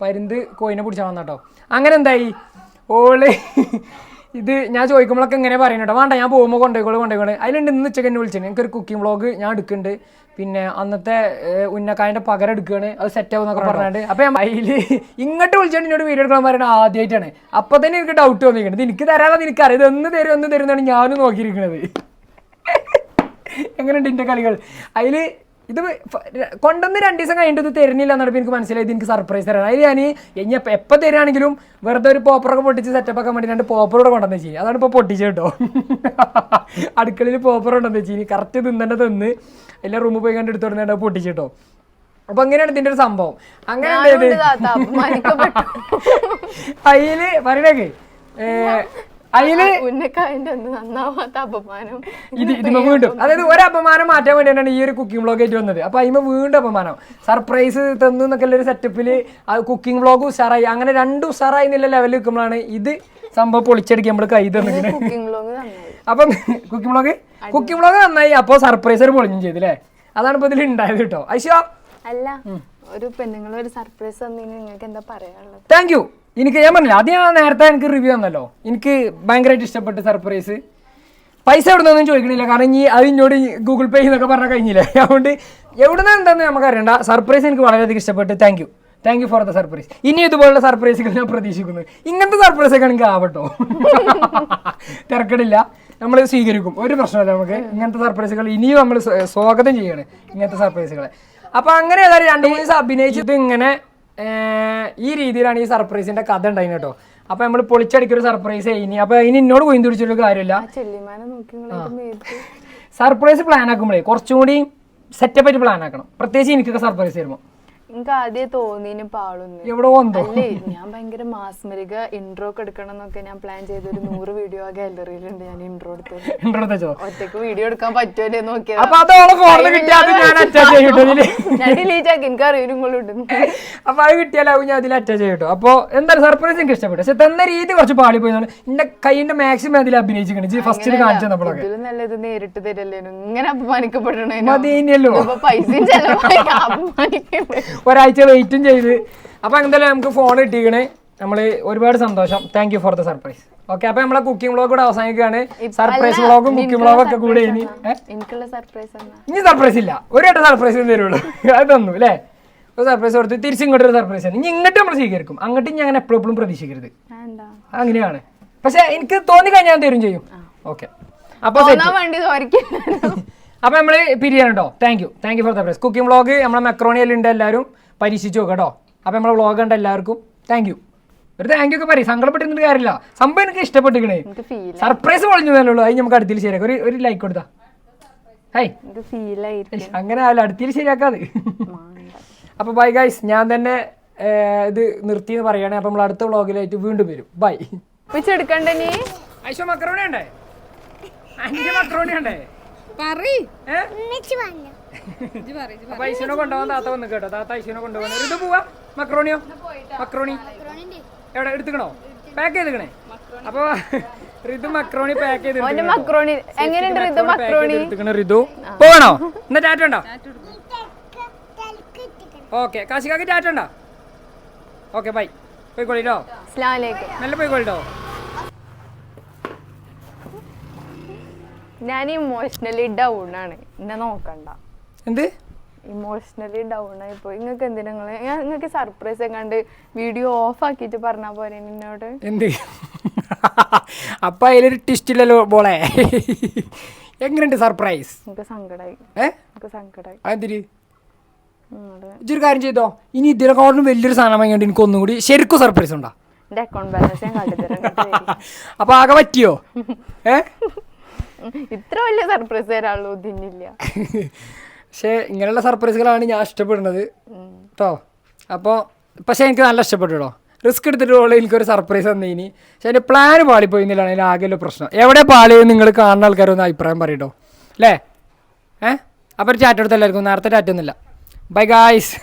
പരുന്ത് കോയിനെ പിടിച്ചാൽ വന്നാട്ടോ. അങ്ങനെ എന്തായി ഓള് ഇത് ഞാൻ ചോദിക്കുമ്പോഴൊക്കെ ഇങ്ങനെ പറയുന്നു കേട്ടോ, വേണ്ട ഞാൻ പോകുമ്പോൾ കൊണ്ടേക്കോളൂ. അതിലുണ്ട് ഇന്ന് ഉച്ചയ്ക്ക് എന്നെ വിളിച്ചത്, എനിക്കൊരു കുക്കിംഗ് വ്ളോഗ് ഞാൻ എടുക്കുന്നുണ്ട്, പിന്നെ അന്നത്തെ ഉന്നക്കായൻ്റെ പകരം എടുക്കുകയാണ്, അത് സെറ്റ് ആവും എന്നൊക്കെ പറഞ്ഞിട്ട്. അപ്പം ഞാൻ അതിൽ ഇങ്ങോട്ട് വിളിച്ചിട്ട് എന്നോട് വീഡിയോ എടുക്കണം പറയുന്നത് ആദ്യമായിട്ടാണ്. അപ്പം തന്നെ എനിക്ക് ഡൗട്ട് വന്നിരിക്കുന്നത്, എനിക്ക് തരാമെന്ന് എനിക്കറിയാം, ഇത് ഒന്ന് തരും എന്നാണ് ഞാനും നോക്കിയിരിക്കുന്നത്. എങ്ങനെയുണ്ട് എൻ്റെ കളികൾ? അതിൽ ഇത് കൊണ്ടുവന്ന് 2 ദിവസം കഴിഞ്ഞിട്ട് ഇത് തരുന്നില്ല എന്നപ്പോൾ എനിക്ക് മനസ്സിലായത് എനിക്ക് സർപ്രൈസ് തരാണ്. അതിൽ ഞാൻ ഇനി എപ്പോൾ തരികയാണെങ്കിലും വെറുതെ ഒരു പോപ്പറൊക്കെ പൊട്ടിച്ച് സെറ്റപ്പ് ആക്കാൻ വേണ്ടി 2 പോപ്പറോടെ കൊണ്ടുവന്ന് വെച്ചു. അതാണ് ഇപ്പോൾ പൊട്ടിച്ച് കേട്ടോ. അടുക്കളയിൽ പോപ്പർ കൊണ്ടുവന്ന് വെച്ചു. ഇനി കറക്റ്റ് തിന്ന് എല്ലാ റൂമിൽ പോയി കണ്ട് എടുത്തോണ്ട് പൊട്ടിച്ച് കേട്ടോ. അപ്പൊ അങ്ങനെയാണ് ഇതിന്റെ ഒരു സംഭവം. അങ്ങനെ അതില് പറയണേക്ക് അതില് ഇതിന് വീണ്ടും അതായത് ഒരു അപമാനം മാറ്റാൻ വേണ്ടിയിട്ടാണ് ഈ ഒരു കുക്കിംഗ് വ്ളോഗ് ആയിട്ട് വന്നത്. അപ്പൊ അതിന് വീണ്ടും അപമാനം സർപ്രൈസ് തന്നു എന്നൊക്കെ ഉള്ള ഒരു സെറ്റപ്പില് കുക്കിംഗ് വ്ളോഗ് ഉഷാറായി. അങ്ങനെ 2 ഉഷാറായി എന്നുള്ള ലെവലിൽ നിൽക്കുമ്പോഴാണ് ഇത് സംഭവം പൊളിച്ചടിക്കുക നമ്മൾ കൈ തന്നിങ്ങനെ. അപ്പം കുക്കിംഗ് വ്ളോഗ് നന്നായി. അപ്പൊ സർപ്രൈസ് പൊളിഞ്ഞും ചെയ്തു അല്ലേ? അതാണ് ഇപ്പൊ ഇതിൽ ഉണ്ടായത് കേട്ടോ. ഐശോ അല്ല ഒരു പെണ്ണുങ്ങൾ ഒരു സർപ്രൈസ് തന്നതിന് നിങ്ങൾക്ക് എന്താ പറയാനുള്ളത്? Thank you. എനിക്ക് ഞാൻ പറഞ്ഞില്ല, അത് ഞാൻ നേരത്തെ എനിക്ക് റിവ്യൂ തന്നല്ലോ. എനിക്ക് ഭയങ്കരമായിട്ട് ഇഷ്ടപ്പെട്ട സർപ്രൈസ്. പൈസ എവിടെ നിന്നൊന്നും ചോദിക്കണില്ല, കാരണം ഇനി അത് ഇന്നോട് ഗൂഗിൾ പേ എന്നൊക്കെ പറഞ്ഞാൽ കഴിഞ്ഞില്ലേ. അതുകൊണ്ട് എവിടെ നിന്ന് എന്താണെന്ന് നമുക്ക് അറിയണ്ട. സർപ്രൈസ് എനിക്ക് വളരെയധികം ഇഷ്ടപ്പെട്ടു. Thank you for the surprise. ഇനി ഇതുപോലുള്ള സർപ്രൈസുകൾ ഞാൻ പ്രതീക്ഷിക്കുന്നു. ഇങ്ങനത്തെ സർപ്രൈസ് ഒക്കെ എനിക്ക് ആവട്ടോ, തിരക്കടില്ല, നമ്മൾ സ്വീകരിക്കും, ഒരു പ്രശ്നമല്ല. നമുക്ക് ഇങ്ങനത്തെ സർപ്രൈസുകൾ ഇനിയും നമ്മൾ സ്വാഗതം ചെയ്യാണ്, ഇങ്ങനത്തെ സർപ്രൈസുകളെ. അപ്പൊ അങ്ങനെ ഏതായാലും 2-3 ദിവസം അഭിനയിച്ചിട്ട് ഇങ്ങനെ ഈ രീതിയിലാണ് ഈ സർപ്രൈസിന്റെ കഥ ഉണ്ടായിരുന്നു കേട്ടോ. അപ്പൊ നമ്മൾ പൊളിച്ചടിക്കൊരു സർപ്രൈസ് ഇനി. അപ്പൊ ഇനി എന്നോട് പോയി തുടിച്ചൊരു കാര്യമില്ല. സർപ്രൈസ് പ്ലാൻ ആക്കുമ്പോഴേ കുറച്ചും കൂടി സെറ്റപ്പ് ആയിട്ട് പ്ലാൻ ആക്കണം, പ്രത്യേകിച്ച് എനിക്കൊക്കെ സർപ്രൈസ് തരുമ്പോൾ. എനിക്ക് ആദ്യം തോന്നിന് പാളൊന്നും എവിടെ വന്നോ അല്ലേ, ഞാൻ ഭയങ്കര മാസ്മരിക ഇൻട്രോ ഒക്കെ എടുക്കണം എന്നൊക്കെ ഞാൻ പ്ലാൻ ചെയ്ത ഒരു 100 വീഡിയോ ആ ഗാലറിയിലുണ്ട്. ഞാൻ ഇൻട്രോ എടുത്തു ഒറ്റക്ക് വീഡിയോ എടുക്കാൻ പറ്റുമല്ലേ നോക്കിയത്. ഞാൻ ഡിലീറ്റ് ആക്കി, എനിക്ക് അറിയും നിങ്ങളുണ്ട്. അപ്പൊ അത് കിട്ടിയാലാവും ഞാൻ അതിൽ അറ്റാച്ച് ചെയ്യട്ടോ. അപ്പൊ എന്തായാലും സർപ്രൈസ് എനിക്ക് ഇഷ്ടപ്പെട്ടു. പക്ഷെ തന്ന രീതി കുറച്ച് പാളി പോയി. എന്റെ കൈയിന്റെ മാക്സിമം അതിൽ അഭിനയിച്ചിട്ടുണ്ട്. ഫസ്റ്റ് കാണിച്ചു നമ്മളൊക്കെ ഇതിലും നല്ലത് നേരിട്ട് തരല്ലേനു, ഇങ്ങനെ അപമാനിക്കപ്പെടണോ പൈസയും ചെലവായി അപമാനിക്കപ്പെട്ടു. ഒരാഴ്ച വെയിറ്റും ചെയ്ത്. അപ്പൊ എന്തായാലും നമുക്ക് ഫോൺ കിട്ടിക്കണേ, നമ്മള് ഒരുപാട് സന്തോഷം. Thank you for the surprise. Okay, അപ്പൊ നമ്മളെ കുക്കിംഗ് വ്ളോഗ് കൂടെ അവസാനിക്കുകയാണ്. സർപ്രൈസ് വ്ളോഗും കുക്കിംഗ് വ്ളോഗും ഒക്കെ കൂടെ ഇനി സർപ്രൈസ് ഇല്ല, ഒരു വട്ടം സർപ്രൈസ് തരുള്ളൂ. അത് തന്നു അല്ലേ, ഒരു സർപ്രൈസ് കൊടുത്ത് തിരിച്ചിങ്ങോട്ട് ഒരു സർപ്രൈസ് ആണ്. ഇനി ഇങ്ങോട്ട് നമ്മൾ സ്വീകരിക്കും, അങ്ങോട്ട് ഞാൻ അങ്ങനെ എപ്പോഴും പ്രതീക്ഷിക്കരുത്. അങ്ങനെയാണ്. പക്ഷെ എനിക്ക് തോന്നിക്കഴിഞ്ഞാൽ ഞാൻ തരും ചെയ്യും. ഓക്കെ, അപ്പൊ അപ്പൊ നമ്മള് പിരിയാനുണ്ടോ. Thank you for the surprise. Cooking vlog നമ്മളെ മെക്രോണിയെല്ലാം ഉണ്ട്, എല്ലാവരും പരീക്ഷിച്ചു നോക്കട്ടോ. അപ്പൊ നമ്മളെ വ്ളോഗ് ഉണ്ട് എല്ലാവർക്കും. Thank you. ഒരു താങ്ക് യു ഒക്കെ പറയും, സങ്കടപ്പെട്ടിരുന്നിട്ട് കാര്യമില്ല. സംഭവം എനിക്ക് ഇഷ്ടപ്പെട്ടിരിക്കണേ, സർപ്രൈസ് പൊളിഞ്ഞതല്ലേ ഉള്ളൂ. അത് നമുക്ക് അടുത്തിൽ ശരിയാക്കാം. ഒരു ലൈക്ക് കൊടുത്താ അങ്ങനെ ആവില്ല, അടുത്തിൽ ശരിയാക്കാതെ. അപ്പൊ ബൈ ഗൈസ്, ഞാൻ തന്നെ ഇത് നിർത്തി എന്ന് പറയുകയാണെ. അപ്പൊ നമ്മൾ അടുത്ത വ്ളോഗിലായിട്ട് വീണ്ടും വരും. ബൈ. ഐശോ മക്രോണി ഉണ്ടേ, 5 മക്രോണി ഉണ്ടേ. അപ്പൊ ഐശുവിനെ കൊണ്ടുപോകാൻ താത്ത വന്ന് കേട്ടോ. താത്ത ഐശുവിനെ കൊണ്ടുപോകാൻ. ഇത് പോവാ മക്രോണിയോ? മക്രോണി എവിടെ എടുത്തുക്കണോ? പാക്ക് ചെയ്തിക്കണേ. അപ്പൊ ഋതു മക്രോണി പാക്ക് ചെയ്ത് മക്രോണി എങ്ങനെയുണ്ട് ഋതു മക്രോണി? ഋതു പോകണോ? എന്നാ ടാറ്റ ഉണ്ടോ? ഓക്കെ കാശിക്കാക്ക് ടാറ്റ ഉണ്ടോ? Okay bye. പോയിക്കോളിട്ടോ. അസ്സലാമു അലൈക്കും. നല്ല പോയിക്കോളിട്ടോ. ഞാൻ ഇമോഷണലി ഡൗൺ ആണ്, എന്നെ നോക്കണ്ട. എന്ത് ഇമോഷണലി ഡൗൺ ആയി പോയി. നിങ്ങൾക്ക് എന്തിനാ നിങ്ങൾക്ക് സർപ്രൈസ് കണ്ട് വീഡിയോ ഓഫ് ആക്കിയിട്ട് പറഞ്ഞാ പോരെ എന്നോട്? എന്ത് അപ്പൊ അതിലൊരു ട്വിസ്റ്റ് ഇല്ലല്ലോ മോളെ. എങ്ങനെയുണ്ട് സർപ്രൈസ്? എനിക്ക് സങ്കടായി. സങ്കടായി. അതെന്തിരി ഇതൊരു കാര്യം ചെയ്തോ, ഇനി ഇതിനെക്കാളും വലിയൊരു സാധനം വാങ്ങിയോണ്ട് എനിക്ക് ഒന്നും കൂടി ശരിക്കും സർപ്രൈസ് ഉണ്ടോ? എന്റെ അക്കൗണ്ട് ബാലൻസ് ഞാൻ കാട്ടിത്തരാം. അപ്പൊ ആകെ പറ്റിയോ? ഇത്ര വലിയ സർപ്രൈസ് തരാനുള്ളൂ ഇതിന്നില്ല. പക്ഷെ ഇങ്ങനെയുള്ള സർപ്രൈസുകളാണ് ഞാൻ ഇഷ്ടപ്പെടുന്നത് കേട്ടോ. അപ്പോൾ പക്ഷെ എനിക്ക് നല്ല ഇഷ്ടപ്പെട്ടു കേട്ടോ. റിസ്ക് എടുത്തിട്ടുള്ള എനിക്കൊരു സർപ്രൈസ് തന്നേനി. പക്ഷെ അതിൻ്റെ പ്ലാൻ പാളിപ്പോയി എന്നുള്ളതാണ് അതിൽ ആകെയുള്ള പ്രശ്നം. എവിടെ പാളിയെന്ന് നിങ്ങൾ കാണുന്ന ആൾക്കാരൊന്ന് അഭിപ്രായം പറയട്ടോ അല്ലേ? അപ്പോൾ ഒരു ചാറ്റ് എടുത്ത് എല്ലാവർക്കും നേരത്തെ ചാറ്റൊന്നുമില്ല. Bye guys.